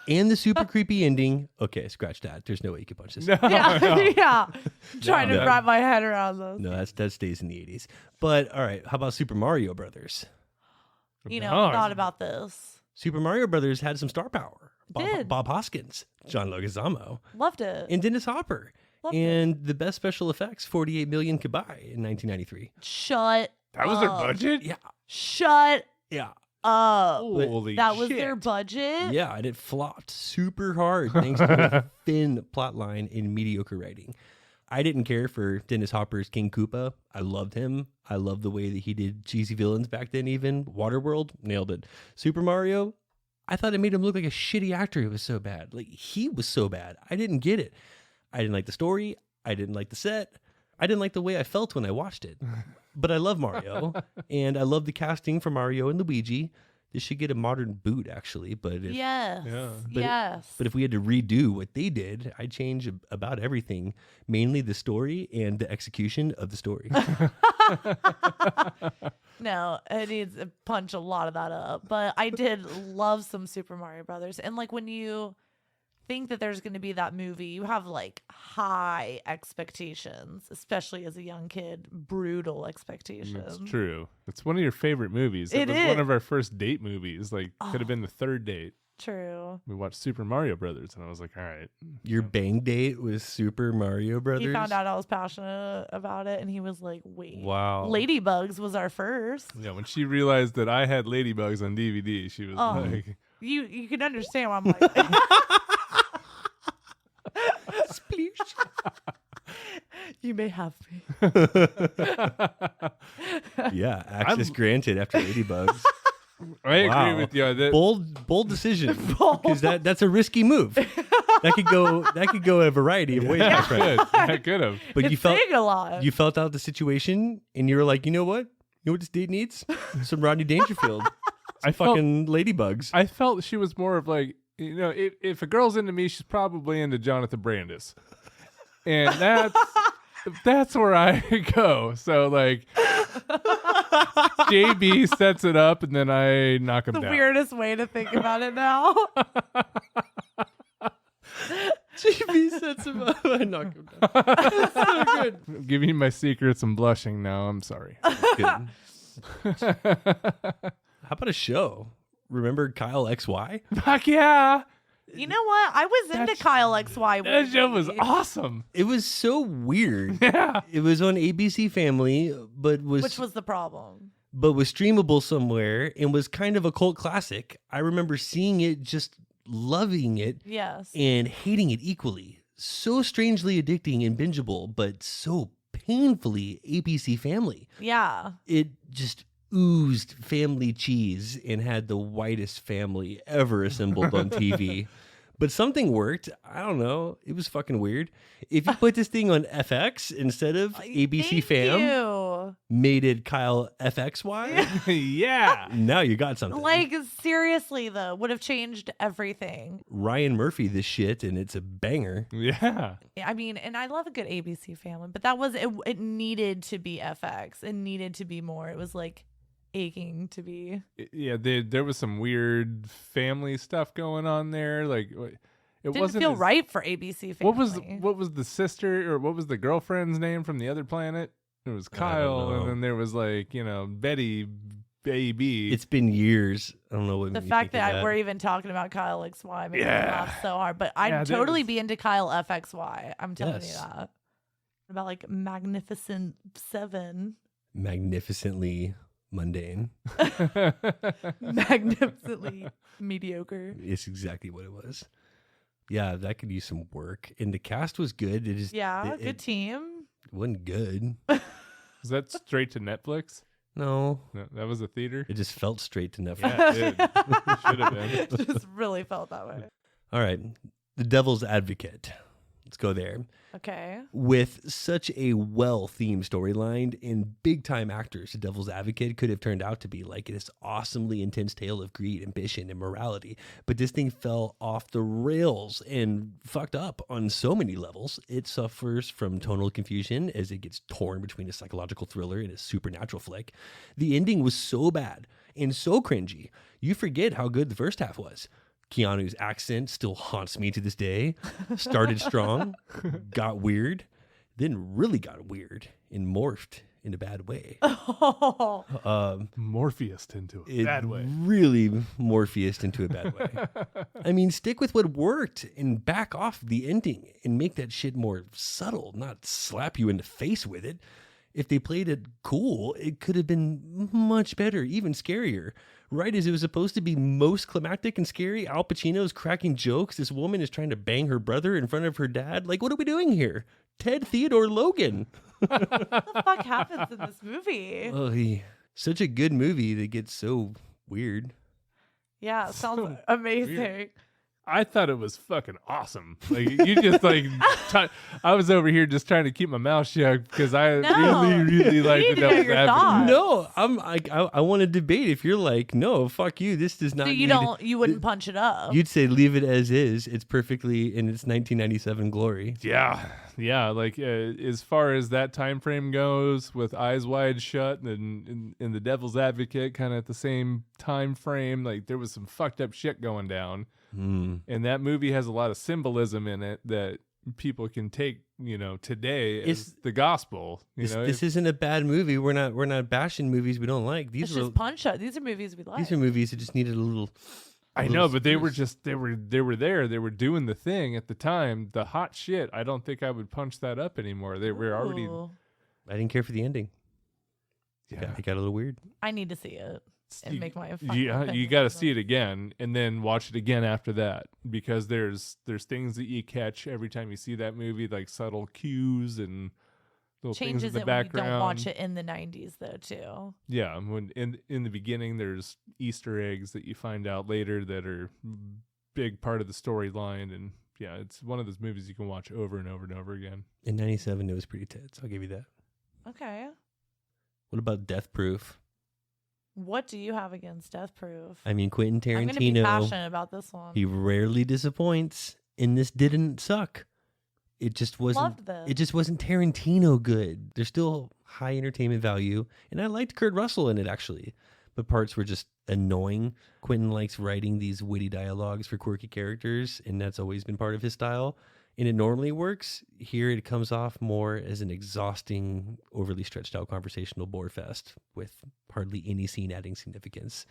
and the super creepy ending. Okay, scratch that. There's no way you can punch this. No, Yeah, no. yeah. Trying to No. wrap my head around this. No, that stays in the 80s. But all right, how about Super Mario Brothers? You know, No, thought about this. Super Mario Brothers had some star power. Bob Hoskins, John Leguizamo, Loved it. and Dennis Hopper. Loved it. And the best special effects, 48 million could buy in 1993. Shut That was their up. budget? Yeah. Shut Yeah. up. Holy That was shit. their budget? Yeah, and it flopped super hard thanks to a thin plot line and mediocre writing. I didn't care for Dennis Hopper's King Koopa. I loved him. I loved the way that he did cheesy villains back then even. Waterworld, nailed it. Super Mario, I thought it made him look like a shitty actor. He was so bad. Like, he was so bad. I didn't get it. I didn't like the story. I didn't like the set. I didn't like the way I felt when I watched it. But I love Mario, and I love the casting for Mario and Luigi. This should get a modern boot, actually. But if, Yes. Yeah. Yes. but if we had to redo what they did, I'd change about everything, mainly the story and the execution of the story. No, it needs to punch a lot of that up. But I did love some Super Mario Brothers. And like when you think that there's going to be that movie, you have like high expectations, especially as a young kid, brutal expectations. It's true. It's one of your favorite movies. It was is. one of our first date movies. Like, could have been the third date. True. We watched Super Mario Brothers, and I was like, all right. Your bang date was Super Mario Brothers? He found out I was passionate about it, and he was like, wait. Wow. Ladybugs was our first. Yeah, when she realized that I had Ladybugs on DVD, she was Oh. like, You can understand why I'm like, you may have me. Yeah, access granted after Ladybugs. I Wow. agree with you. That, Bold decision. Because that's a risky move. That could go a variety of ways. my friend. I could have. But It's you felt saying a lot. you felt out the situation, and you were like, you know what? You know what this date needs? Some Rodney Dangerfield. I felt, Fucking Ladybugs. I felt she was more of like, you know, if a girl's into me, she's probably into Jonathan Brandis, and that's where I go. So like, JB sets it up, and then I knock him the down. weirdest way to think about it now. JB sets him up. I knock him down. That's so good. I'm giving you my secrets. I'm blushing now. I'm sorry. Good. How about a show? Remember Kyle XY? Fuck yeah, You know what? I was into Kyle XY. that show was weirdly, awesome. It was so weird. Yeah. It was on ABC Family, but Which was the problem. was streamable somewhere and was kind of a cult classic. I remember seeing it, just loving it, Yes. and hating it equally. So strangely addicting and bingeable, but so painfully ABC Family. Yeah. It just oozed family cheese and had the whitest family ever assembled on TV. But something worked. I don't know. It was fucking weird. If you put this thing on FX instead of ABC Fam, You. made it Kyle FXY, Yeah. now you got something. Like, seriously, though, would have changed everything. Ryan Murphy this shit, and it's a banger. Yeah. I mean, and I love a good ABC Family, but that was, it needed to be FX. It needed to be more. It was like aching to be. Yeah, there was some weird family stuff going on there. Like, it Didn't wasn't feel as- right for ABC Family. What was the sister or what was the girlfriend's name from the other planet? It was Kyle, know. and then there was like, you know, Betty, baby. It's been years. I don't know what The made me fact think of that we're even talking about Kyle XY makes me Yeah. laugh so hard. But I'd Yeah, that totally was- be into Kyle FXY. I'm telling you Yes. that. What about like Magnificent Seven? magnificently mundane. Magnificently mediocre. It's exactly what it was. Yeah, that could use some work. And the cast was good. It just Yeah, it, good team. wasn't good. Was that straight to Netflix? No, No, that was a theater. it just felt straight to Netflix. Yeah, it did. Should have been. It just really felt that way. All right, The Devil's Advocate. Let's go there. Okay. With such a well-themed storyline and big-time actors, The Devil's Advocate could have turned out to be like this awesomely intense tale of greed, ambition, and morality. But this thing fell off the rails and fucked up on so many levels. It suffers from tonal confusion as it gets torn between a psychological thriller and a supernatural flick. The ending was so bad and so cringy, you forget how good the first half was. Keanu's accent still haunts me to this day. Started strong, got weird, then really got weird and morphed in a bad way. Oh, Morpheus into a It bad way. really Morpheus into a bad way. I mean, stick with what worked and back off the ending and make that shit more subtle, not slap you in the face with it. If they played it cool, it could have been much better, even scarier. Right as it was supposed to be most climactic and scary, Al Pacino's cracking jokes. This woman is trying to bang her brother in front of her dad. Like, what are we doing here? Ted Theodore Logan. what the fuck happens in this movie? Oh, such a good movie that gets so weird. Yeah, it sounds So amazing. weird. I thought it was fucking awesome. Like you just like, I was over here just trying to keep my mouth shut because I really liked need it. to That know was your happening. thoughts. No, I'm like I want to debate. If you're like, no, fuck you, this does not. So you wouldn't punch it up. You'd say leave it as is. It's perfectly in its 1997 glory. Yeah. Like as far as that time frame goes, with Eyes Wide Shut and The Devil's Advocate, kind of at the same time frame, like there was some fucked up shit going down. And that movie has a lot of symbolism in it that people can take, today as the gospel. This isn't a bad movie. We're not bashing movies we don't like. It's just punch up. These are movies we like. These are movies that just needed a little. I know, but they were there. They were doing the thing at the time. The hot shit. I don't think I would punch that up anymore. They were already. Ooh, I didn't care for the ending. Yeah. It got a little weird. I need to see it and make my. You got to see it again and then watch it again after that, because there's things that you catch every time you see that movie, like subtle cues and little things in changes the it when you background. don't watch it in the 90s though too. Yeah, when in the beginning there's Easter eggs that you find out later that are big part of the storyline, and yeah, it's one of those movies you can watch over and over and over again. In 97, it was pretty tits. I'll give you that. Okay. What about Death Proof? What do you have against Death Proof? I mean, Quentin I'm gonna be Tarantino. passionate about this one. He rarely disappoints, and this didn't suck. It just wasn't. Loved this. It just wasn't Tarantino good. There's still high entertainment value, and I liked Kurt Russell in it actually, but parts were just annoying. Quentin likes writing these witty dialogues for quirky characters, and that's always been part of his style. And it normally works. Here, it comes off more as an exhausting, overly stretched out conversational bore fest with hardly any scene adding significance.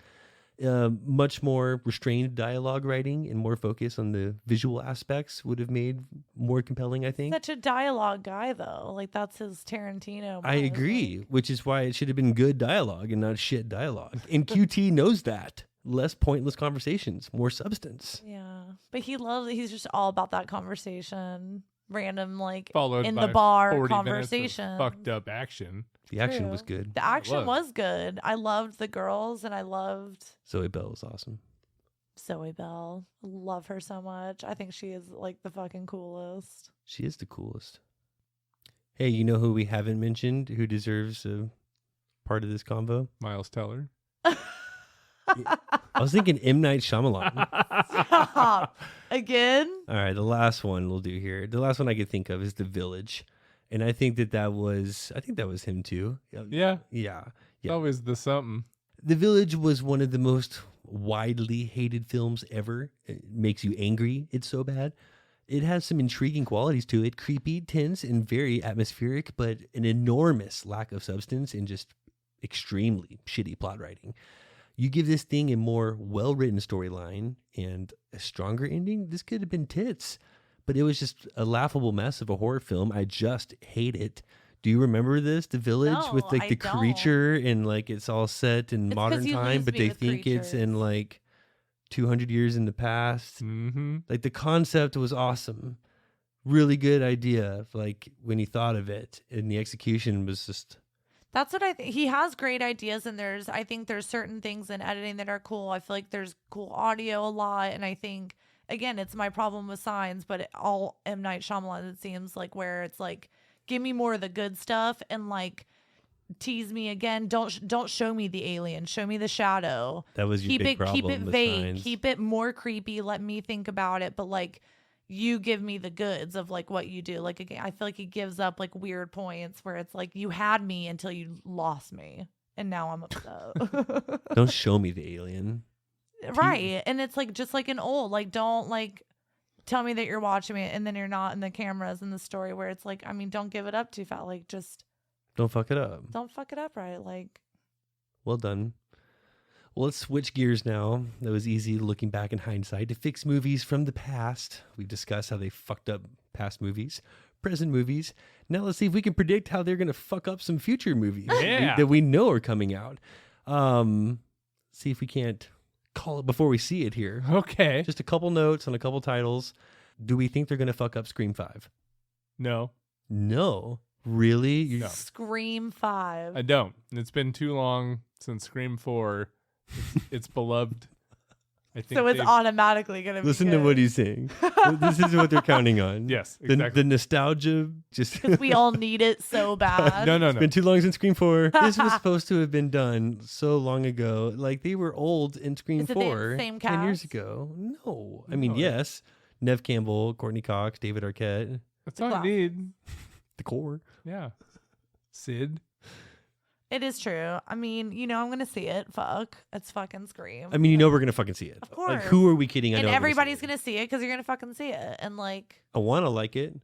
Much more restrained dialogue writing and more focus on the visual aspects would have made more compelling, I think. Such a dialogue guy though. Like that's his Tarantino. I vibe, agree, like- which is why it should have been good dialogue and not shit dialogue. And QT knows that. Less pointless conversations, more substance. Yeah. But he's just all about that conversation. Random like Followed in by the bar 40 minutes of conversation. fucked up action. The action True. was good. The action was. was good. I loved the girls and I loved Zoe Bell was awesome. Zoe Bell. Love her so much. I think she is like the fucking coolest. She is the coolest. Hey, you know who we haven't mentioned who deserves a part of this convo? Miles Teller. I was thinking M. Night Shyamalan. Stop. Again? All right, the last one we'll do here. The last one I could think of is The Village. And I think that was him too. Yeah. Yeah. It's always the something. The Village was one of the most widely hated films ever. It makes you angry. It's so bad. It has some intriguing qualities to it. Creepy, tense, and very atmospheric, but an enormous lack of substance and just extremely shitty plot writing. You give this thing a more well-written storyline and a stronger ending, this could have been tits. But it was just a laughable mess of a horror film. I just hate it. Do you remember this? The Village No, with like I the don't. creature and like it's all set in It's 'cause modern you time, lose but me they with think it's in creatures. like 200 years in the past. Mm-hmm. Like the concept was awesome. Really good idea. Like when he thought of it, and the execution was just That's what I think. He has great ideas, and I think there's certain things in editing that are cool. I feel like there's cool audio a lot, and I think, again, it's my problem with Signs, but all M. Night Shyamalan, it seems like, where it's like, give me more of the good stuff and like tease me again. Don't show me the alien. Show me the shadow. that was your Keep big it problem with vague. Signs. Keep it more creepy. Let me think about it, but like. You give me the goods of like what you do. Like again, I feel like he gives up like weird points where it's like you had me until you lost me, and now I'm upset. Don't show me the alien. Right, and it's like just like an old like don't like tell me that you're watching me and then you're not in the cameras in the story where it's like I mean don't give it up too fast. Like just Don't fuck it up. Don't fuck it up, right? Like, Well done. Well, let's switch gears now. That was easy looking back in hindsight to fix movies from the past. We've discussed how they fucked up past movies, present movies. Now let's see if we can predict how they're going to fuck up some future movies that we know are coming out. See if we can't call it before we see it here. Okay. Just a couple notes on a couple titles. Do we think they're going to fuck up Scream 5? No, No. Really? No. Scream 5. I don't. It's been too long since Scream 4. It's beloved. I think So it's automatically going to be Listen to what he's saying. This is what they're counting on. Yes, exactly. The nostalgia just... Because we all need it so bad. No. It's been too long since Scream 4. This was supposed to have been done so long ago. Like, they were old in Scream Is it the 4 same 10 years cast? ago. No. I mean, No. yes. Nev Campbell, Courtney Cox, David Arquette. That's all I need. The core. Yeah. Sid. It is true. I mean, I'm going to see it. Fuck. It's fucking Scream. I mean, you know we're going to fucking see it. Of course. Like, who are we kidding? I and know everybody's going to see it because you're going to fucking see it. And, I want to like it.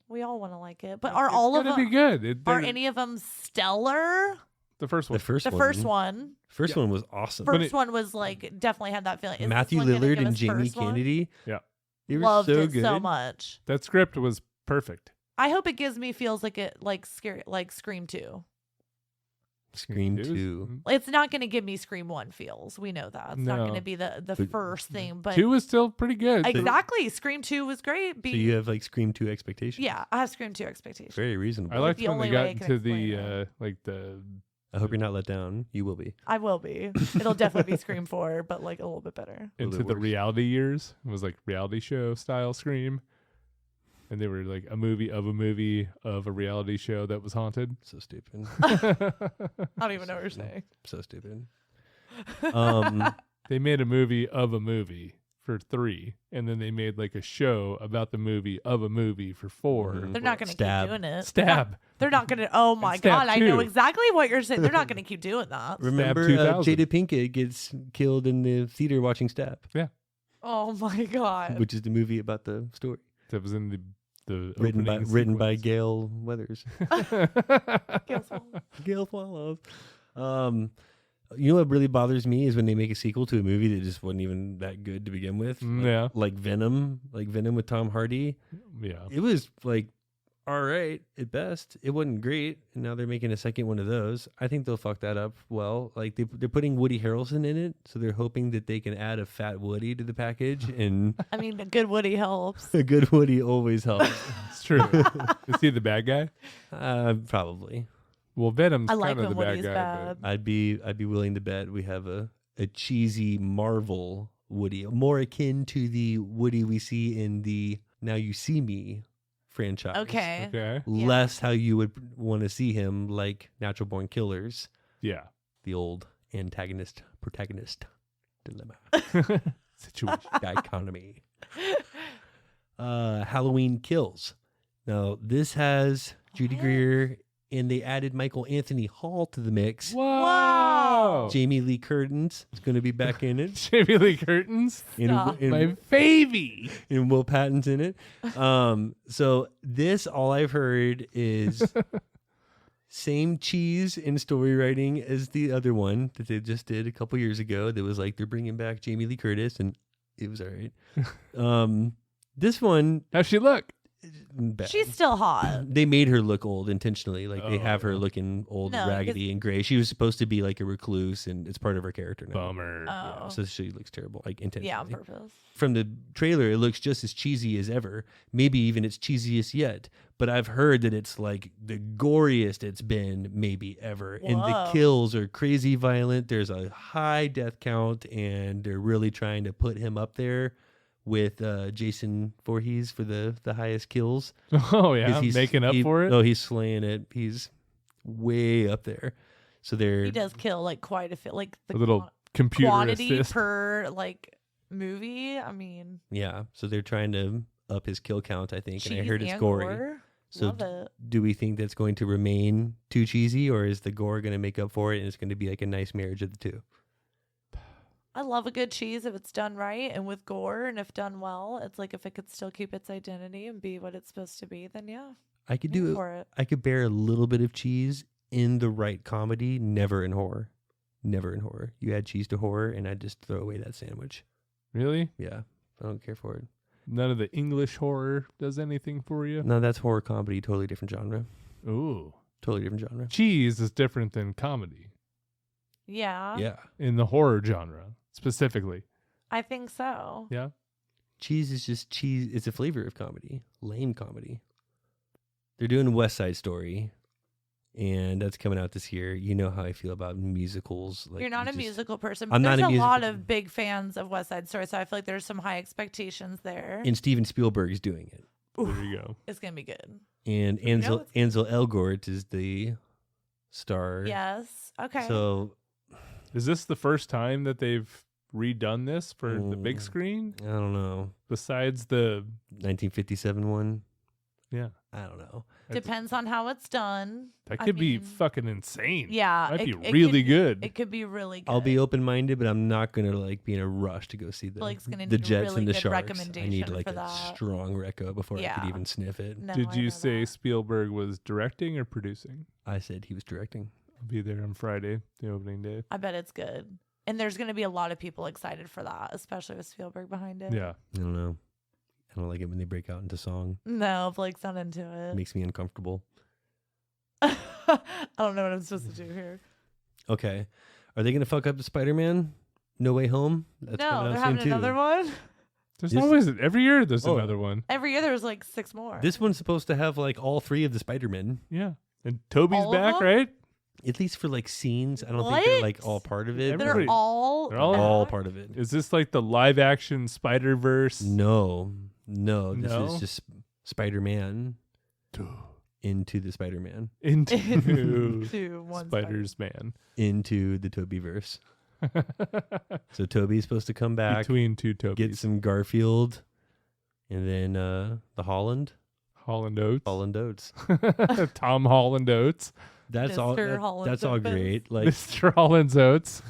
we all want to like it. But are all of It's them... gonna be good. Are any of them stellar? The first one? The first The one. first one. First one was awesome. First one was, like, definitely had that feeling. Is Matthew this one gonna Lillard give and us Jamie first one? Kennedy. Yeah. They were Loved so it good. so much. That script was perfect. I hope it gives me feels like it like scary like Scream 2. Scream It was- 2. It's not going to give me Scream 1 feels. We know that. It's not No. going to be the But- first thing, but 2 was still pretty good. exactly. Scream 2 was great. So you have like Scream 2 expectations. Yeah, I have Scream 2 expectations. Very reasonable. I liked the when they only got way I can into explain the like the I hope you're not let down. You will be. I will be. It'll definitely be Scream 4, but like a little bit better. Will it into the work? reality years. It was like reality show style Scream. And they were like a movie of a reality show that was haunted. So stupid. I don't even know what you're saying. So stupid. They made a movie of a movie for 3, and then they made like a show about the movie of a movie for 4. Mhm. They're not going to keep Stab. doing it. Stab. They're not going to. Oh my Stab God. I know 2. exactly what you're saying. They're not going to keep doing that. Remember 2000. Jada Pinkett gets killed in the theater watching Stab, Oh my God. which is the movie about the story. That was in the Written by sequence. Gail Weathers. Guess what? Gail Swallows. You know what really bothers me is when they make a sequel to a movie that just wasn't even that good to begin with. Yeah. Like Venom with Tom Hardy. Yeah. It was like all right at best. It wasn't great, and now they're making a second one of those. I think they'll fuck that up well. Like they're putting Woody Harrelson in it, so they're hoping that they can add a fat Woody to the package, and I mean, a good Woody helps. a good Woody always helps. It's true. Is he the bad guy? Probably. Well, Venom's I like kind of the when bad Woody's guy. bad. I'd be willing to bet we have a cheesy Marvel Woody, more akin to the Woody we see in the Now You See Me franchise. Okay. But, okay. Less how you would want to see him, like Natural Born Killers, Yeah. the old antagonist protagonist dilemma, Situation. dichotomy. Halloween Kills. Now this has Judy What? Greer, and they added Michael Anthony Hall to the mix. Whoa. Jamie Lee Curtis is going to be back in it. Jamie Lee Curtis. Stop. My baby. And Will Patton's in it. So this, all I've heard is same cheese in story writing as the other one that they just did a couple years ago. That was like they're bringing back Jamie Lee Curtis, and it was all right. This one, How's she look? bad. She's still hot. They made her look old intentionally. Like they have her Oh. looking old, No, raggedy, and gray. She was supposed to be like a recluse, and it's part of her character now. Bummer. Oh. So she looks terrible, like intentionally. Yeah, on purpose. From the trailer, it looks just as cheesy as ever. Maybe even its cheesiest yet. But I've heard that it's like the goriest it's been maybe ever. And the Whoa. kills are crazy violent. There's a high death count, and they're really trying to put him up there with Jason Voorhees for the highest kills. Oh yeah, 'Cause making up for it. Oh, he's slaying it. He's way up there. So they're He does kill like quite a bit, like the a little computer quantity assist. per like movie. I mean, yeah. So they're trying to up his kill count, I think. And I cheese heard it's and gory. gore. So Love it. do we think that's going to remain too cheesy, or is the gore going to make up for it and it's going to be like a nice marriage of the two? I love a good cheese if it's done right and with gore, and if done well, it's like if it could still keep its identity and be what it's supposed to be, then yeah. I could I'm do for it. I could bear a little bit of cheese in the right comedy, never in horror. Never in horror. You add cheese to horror, and I'd just throw away that sandwich. Really? Yeah, I don't care for it. None of the English horror does anything for you? No, that's horror comedy, totally different genre. Ooh. Totally different genre. Cheese is different than comedy Yeah. Yeah. in the horror genre specifically. I think so. Yeah. Cheese is just cheese. It's a flavor of comedy. Lame comedy. They're doing West Side Story, and that's coming out this year. You know how I feel about musicals. Like You're not you a just- musical person, I'm but not there's a a lot musical- of big fans of West Side Story, so I feel like there's some high expectations there. And Steven Spielberg is doing it. There you go. It's gonna be good. And You know Ansel Elgort is the star. Yes. Okay. So Is this the first time that they've redone this for the big Mm. screen I don't know. besides the 1957 one. yeah? I don't know. Depends on how it's done. That I could be mean, fucking insane. Yeah. That'd it- be it really could- good. It could be really good. I'll be open minded, but I'm not gonna like be in a rush to go see Blake's gonna the need a Jets really and the good Sharks. I need recommendation like for a that. strong reco before I Yeah. could even sniff it. No, Did I you know say that. Spielberg was directing or producing? I said he was directing. I'll be there on Friday, the opening day. I bet it's good. And there's going to be a lot of people excited for that, especially with Spielberg behind it. Yeah. I don't know. I don't like it when they break out into song. No, Blake's not into It it. makes me uncomfortable. I don't know what I'm supposed to do here. Okay. Are they going to fuck up the Spider-Man? No Way Home? That's No, coming they're out soon having another one. There's This- always every year there's Oh. another one. Every year there's like 6 more. This one's supposed to have like all 3 of the Spider-Men, Yeah. And Toby's All of back, them? right? at least for like scenes. I don't think they're like What? all part of it. they're everybody- all they're all- all back? part of it. Is this like the live action Spider-Verse? No, this No? is just Spider-Man into the Spider-Man, Into Two, one Spider's Man. into the Tobyverse. So Toby's supposed to come back, Between two Tobys. get some Garfield, and then the Holland Oates. Oates. Tom Holland Oates. That's all. Mr. Holland That's all Oates. great. Like, Mr. Holland's Oates.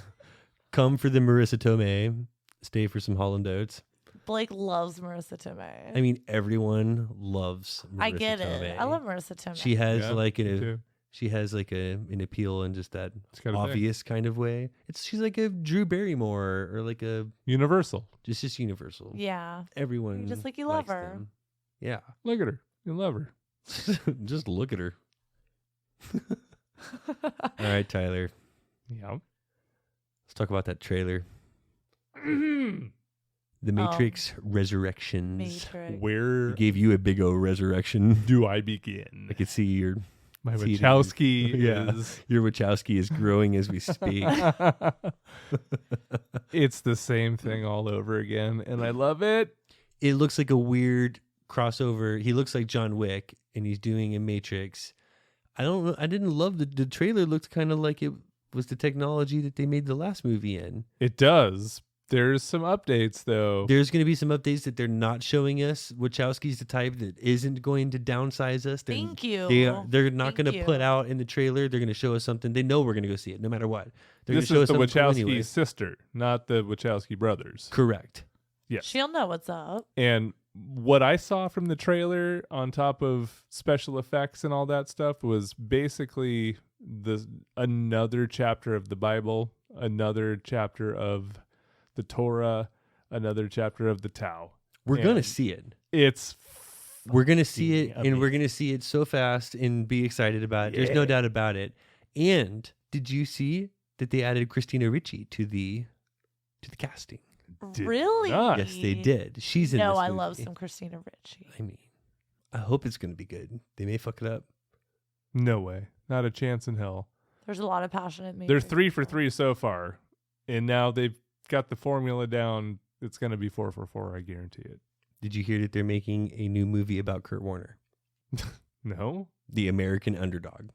come for the Marissa Tomei, stay for some Holland Oates. Blake loves Marissa Tomei. I mean, everyone loves Marissa I get Tomei. it. I love Marissa Tomei. She has Yeah, like me an too. she has like an appeal in just that It's got a thing. obvious kind of way. She's like a Drew Barrymore or like a Universal. just universal. Yeah. Everyone Just like you love likes her. them. Yeah. Look at her. You love her. Just look at her. All right, Tyler. Yeah. Let's talk about that trailer. The Matrix Resurrections. Matrix. Where Gave you a big O resurrection. do I begin? I could see your My see it. Wachowski Yeah. is. your Wachowski is growing as we speak. It's the same thing all over again, and I love it. It looks like a weird crossover. He looks like John Wick, and he's doing a Matrix. I don't know. I didn't love the trailer. Looked kind of like it was the technology that they made the last movie in. It does. There's some updates though. There's going to be some updates that they're not showing us. Wachowski's the type that isn't going to downsize us. Thank you. They're not Thank going to put you. out in the trailer. They're going to show us something. They know we're going to go see it no matter what. They're This going is to the show us something cool Wachowski anyway. sister, not the Wachowski brothers. Correct. Yes. She'll know what's up. And what I saw from the trailer, on top of special effects and all that stuff, was basically another chapter of the Bible, another chapter of the Torah, another chapter of the Tao. We're going to And see it. It's We're going to see it, fucking and we're going to see it so fast and be excited about it. There's no Yeah. doubt about it. And did you see that they added Christina Ricci to the casting? Did Really? not. Yes, they did. She's in No, this I love movie. some Christina Ricci. I mean, I hope it's going to be good. They may fuck it up. no way, not a chance in hell. There's a lot of passionate They're Matrix 3 for people. 3 so far, and now they've got the formula down. It's going to be 4 for 4. I guarantee it. Did you hear that they're making a new movie about Kurt Warner, No, the American underdog?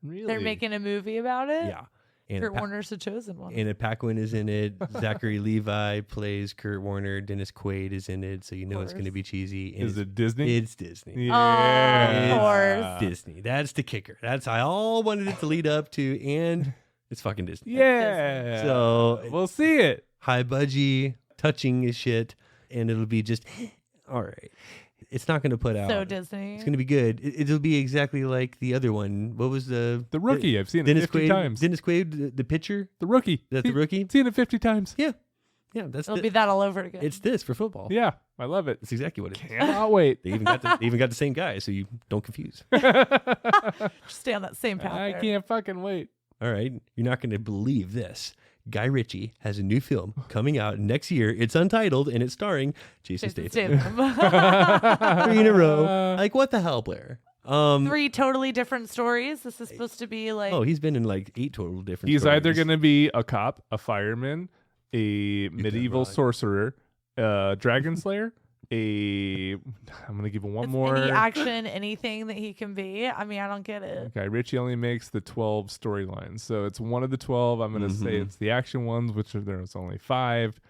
really. They're making a movie about it? Yeah. And Kurt Warner's the chosen one. Anna Paquin is in it. Zachary Levi plays Kurt Warner. Dennis Quaid is in it, so you know it's going to course. be cheesy. And Is it Disney? It's Disney. Yeah. of course. Disney. That's the kicker. That's I all wanted it to lead up to, and it's fucking Disney. Yeah. So we'll see it. high budgie, touching as shit, and it'll be just all right. It's not going to put out. So Disney. It's going to be good. It'll be exactly like the other one. What was the Rookie? I've seen it 50 times. Dennis Quaid, the pitcher. The Rookie. That's the Rookie. Seen it 50 times. Yeah, It'll be that all over again. It's this for football. Yeah, I love it. That's exactly what it is. Cannot wait. They even got the same guy, so you don't confuse. Just stay on that same path. I there. can't fucking wait. All right, you're not going to believe this. Guy Ritchie has a new film coming out next year. It's untitled and it's starring Jason Statham. 3 in a row. Like, what the hell, Blair? 3 totally different stories. This is supposed to be like. Oh, he's been in like 8 total different. He's stories. either going to be a cop, a fireman, a medieval sorcerer, a dragon slayer, I'm going to give him one it's more. Any action, anything that he can be. I mean, I don't get it. Okay, Richie only makes the 12 storylines. So it's one of the 12. I'm going to say it's the action ones, which there's only 5.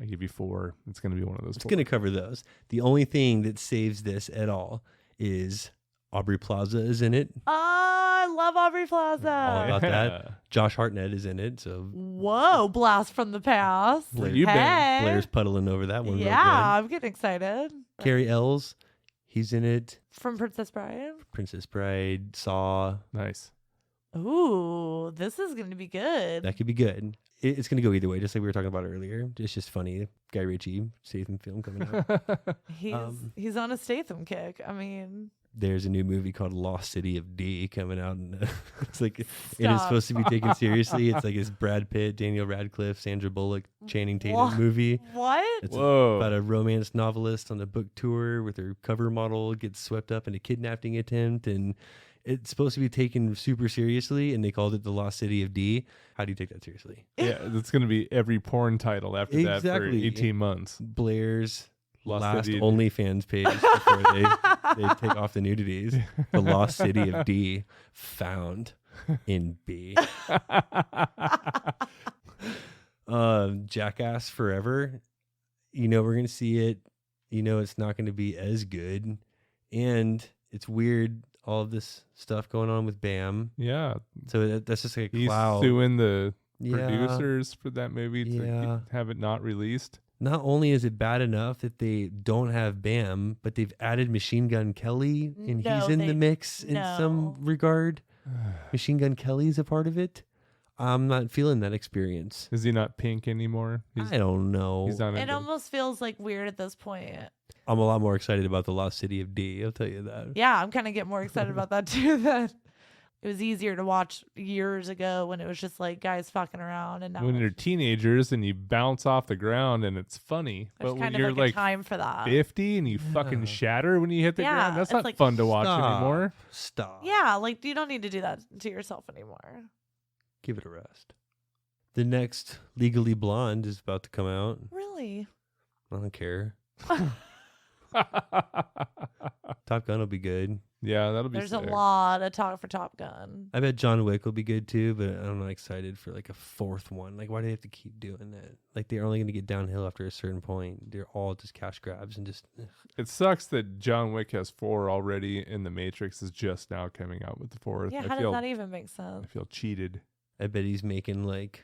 I give you 4. It's going to be one of those. It's 4. going to cover those. The only thing that saves this at all is Aubrey Plaza is in it. I love Aubrey Plaza. All about Yeah. that. Josh Hartnett is in it. So Whoa, blast from the past. Where you been? Hey. Blair's puddling over that one. Yeah, I'm getting excited. Carrie Ells, he's in it. From Princess Bride. Princess Bride, Saw. Nice. Ooh, this is going to be good. That could be good. It's going to go either way, just like we were talking about earlier. It's just funny. Guy Ritchie, Statham film coming out. He's on a Statham kick. I mean, There's a new movie called Lost City of D coming out, and it's like it is supposed to be taken seriously. It's like it's Brad Pitt, Daniel Radcliffe, Sandra Bullock, Channing Tatum movie. what? It's Whoa. about a romance novelist on a book tour with her cover model gets swept up in a kidnapping attempt, and it's supposed to be taken super seriously, and they called it the Lost City of D. How do you take that seriously? Yeah, it's going to be every porn title after that for Exactly. 18 months. Blair's Lost last City of- OnlyFans page before they take off the nudities. The Lost City of D, found in B. Jackass Forever. You know we're gonna see it. You know it's not gonna be as good, and it's weird. All of this stuff going on with BAM. Yeah. So that's just like a He's cloud. suing the Yeah. producers for that movie to Yeah. have it not released. Not only is it bad enough that they don't have BAM, but they've added Machine Gun Kelly, and he's in the mix in some regard. Machine Gun Kelly's a part of it. I'm not feeling that experience. Is he not Pink anymore? I don't know. He's not It into- almost feels like weird at this point. I'm a lot more excited about the Lost City of D. I'll tell you that. Yeah, I'm kind of getting more excited about that too. That it was easier to watch years ago when it was just like guys fucking around, and now when you're teenagers and you bounce off the ground and it's funny, there's but when kind of you're like like a time for that. 50 and you fucking shatter when you hit the Yeah, ground, that's it's not like, fun to watch Stop. anymore. Stop. Yeah, like you don't need to do that to yourself anymore. Give it a rest. The next Legally Blonde is about to come out. Really? I don't care. Top Gun will be good. Yeah, that'll be There's sick. a lot of talk for Top Gun. I bet John Wick will be good too, but I'm not excited for like a 4th one. Like, why do they have to keep doing that? Like, they're only going to get downhill after a certain point. They're all just cash grabs and just. It sucks that John Wick has 4 already and The Matrix is just now coming out with the 4th. Yeah, I how feel, does that even make sense? I feel cheated I bet he's making like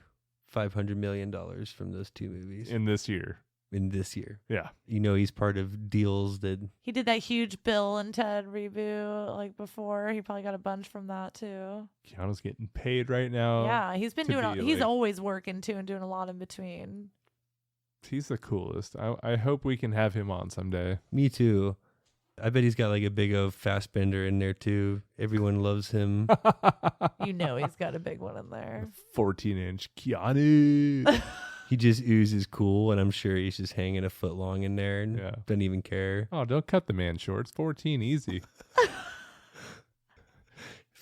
$500 million from those 2 movies in this year. in this year. Yeah. You know, he's part of deals that. He did that huge Bill and Ted reboot like before. He probably got a bunch from that too. Keanu's getting paid right now. Yeah, he's been to doing. be, He's like- always working too and doing a lot in between. He's the coolest. I hope we can have him on someday. Me too. I bet he's got like a big old fast bender in there too. Everyone loves him. You know he's got a big one in there. 14-inch Keanu. He just oozes cool, and I'm sure he's just hanging a foot long in there and Yeah. doesn't even care. Oh, don't cut the man short. It's 14, easy.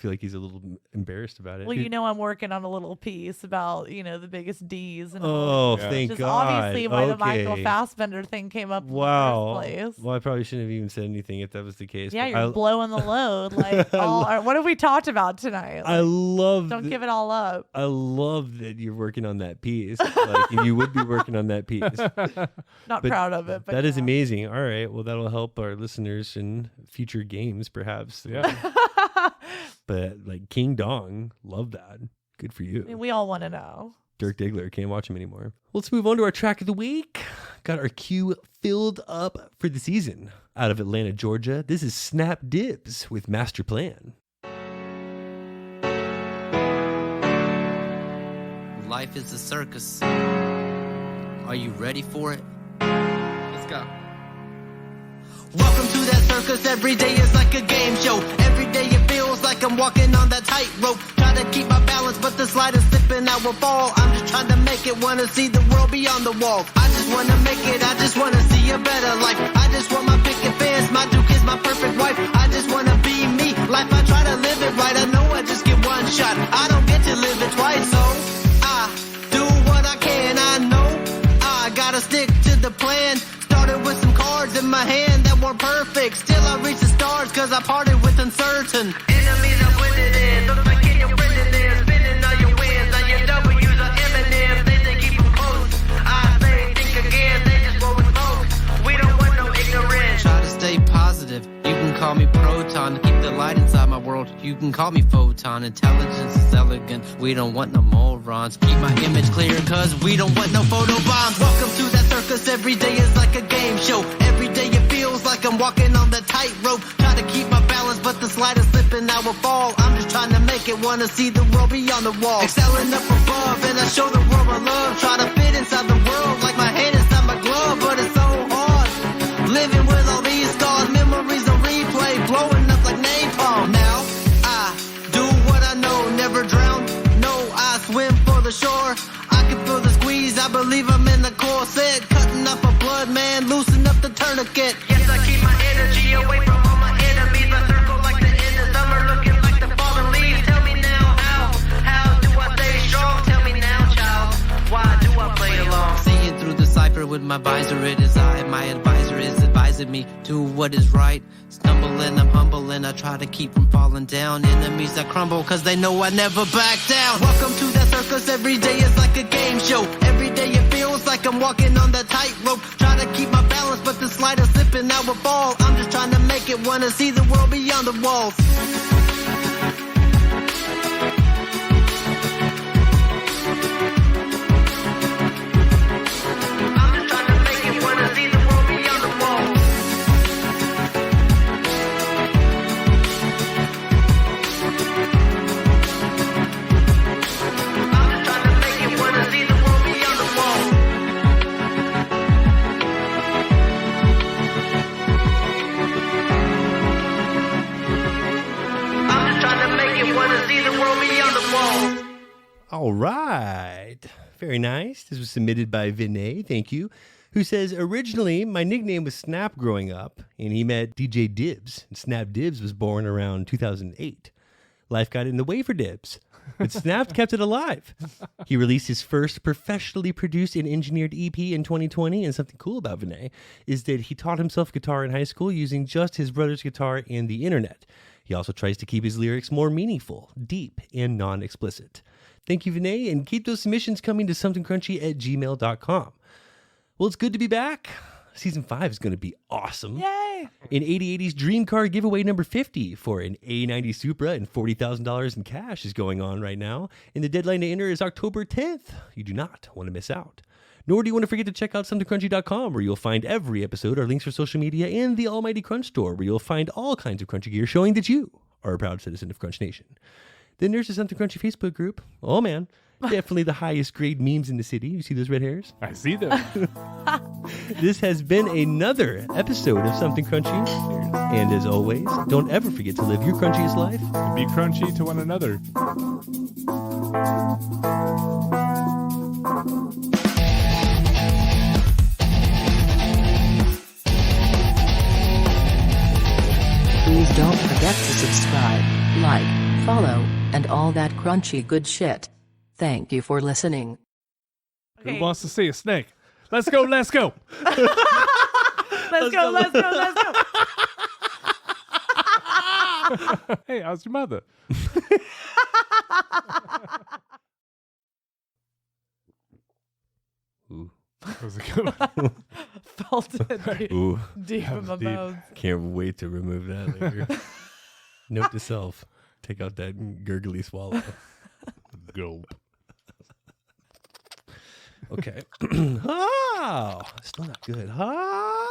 I feel like he's a little embarrassed about it. Well, you know I'm working on a little piece about the biggest D's and Oh, Yeah. thank which is God. obviously why the Michael Okay. Fassbender thing came up Wow. in the first place. Well, I probably shouldn't have even said anything if that was the case. Yeah, but you're blowing the load. Like, what have we talked about tonight? I Like, love. don't give it all up. I love that you're working on that piece. Like, and you would be working on that piece. Not But proud of it, but That is yeah. amazing. All right. Well, that'll help our listeners in future games, perhaps. Yeah. But like King Dong, love that. Good for you. I mean, we all want to know. Dirk Diggler. Can't watch him anymore. Let's move on to our track of the week. Got our queue filled up for the season. Out of Atlanta, Georgia, this is Snap Dibs with Master Plan. Life is a circus. Are you ready for it? Let's go. Welcome to that circus. Every day is like a game show. Every day it feels like I'm walking on that tightrope. Try to keep my balance, but the slightest slipping I will fall. I'm just trying to make it, wanna see the world beyond the wall. I just wanna make it, I just wanna see a better life. I just want my picket fence, my Duke is my perfect wife. I just wanna be me, life I try to live it right. I know I just get one shot, I don't get to live it twice. So I do what I can, I know I gotta stick to the plan. Started with some cards in my hand that weren't perfect. Still I reached the stars cause I parted with uncertain. Enemies I'm winning in, look like in your friend in there. Spending all your wins, all your W's are M&M's. They say keep them close, I say think again. They just roll with smoke, we don't want no ignorance. Try to stay positive, you can call me Proton. Keep the light inside my world, you can call me Photon. Intelligence is elegant, we don't want no morons. Keep my image clear cause we don't want no photo bombs. Welcome to that circus, every day is like a game show. Every day it feels like I'm walking on the tightrope. Try to keep my balance, but the slightest slipping I will fall. I'm just trying to make it, wanna see the world beyond the wall. Excelling up above, and I show the world my love. Try to fit inside the world like my hand inside my glove, but it's so hard. Living with all these scars, memories on replay, blowing up like napalm. Now, I do what I know, never drown. No, I swim for the shore. I can feel the squeeze, I believe I'm in the corset. Cutting up a blood, man, loosen up the tourniquet. Yes, I keep my energy away from all my enemies. I circle like the end of summer, looking like the fallen leaves. Tell me now, how do I stay strong? Tell me now, child, why do I play along? Seeing through the cipher with my visor, it is I. My advisor is advising me to what is right. Stumbling, I'm humble, and I try to keep from falling down. Enemies that crumble, cause they know I never back down. Welcome to that circus, every day is like a game show. Every day it feels like I'm walking on the tightrope. Try to keep my balance, but the slightest slipping I will fall. I'm just trying to make it, wanna see the world beyond the walls. I'm just trying to make it, wanna see the world beyond the walls. I'm just trying to make it, wanna see the world beyond the walls. I'm just trying to make it, wanna see the world beyond the walls. All right. Very nice. This was submitted by Vinay. Thank you. Who says, originally, my nickname was Snap growing up, and he met DJ Dibs. And Snap Dibs was born around 2008. Life got in the way for Dibs, but Snap kept it alive. He released his first professionally produced and engineered EP in 2020, and something cool about Vinay is that he taught himself guitar in high school using just his brother's guitar and the internet. He also tries to keep his lyrics more meaningful, deep, and non-explicit. Thank you, Vinay, and keep those submissions coming to somethingcrunchy@gmail.com. Well, it's good to be back. Season 5 is going to be awesome. Yay! In 8080's Dream Car giveaway number 50 for an A90 Supra and $40,000 in cash is going on right now, and the deadline to enter is October 10th. You do not want to miss out. Nor do you want to forget to check out somethingcrunchy.com, where you'll find every episode, our links for social media, and the Almighty Crunch Store, where you'll find all kinds of crunchy gear showing that you are a proud citizen of Crunch Nation. Then there's the Something Crunchy Facebook group. Oh, man. Definitely the highest grade memes in the city. You see those red hairs? I see them. This has been another episode of Something Crunchy. And as always, don't ever forget to live your crunchiest life. And be crunchy to one another. Please don't forget to subscribe, like, follow, and all that crunchy good shit. Thank you for listening. Who wants to see a snake? Let's go, let's go. Let's go, let's go, let's go. Hey, how's your mother? Ooh. That was a good one. Felt it Ooh. deep in my deep. bones. Can't wait to remove that later. Note to self. Take out that gurgly swallow. Gulp. Okay. Oh, still not good. Ah.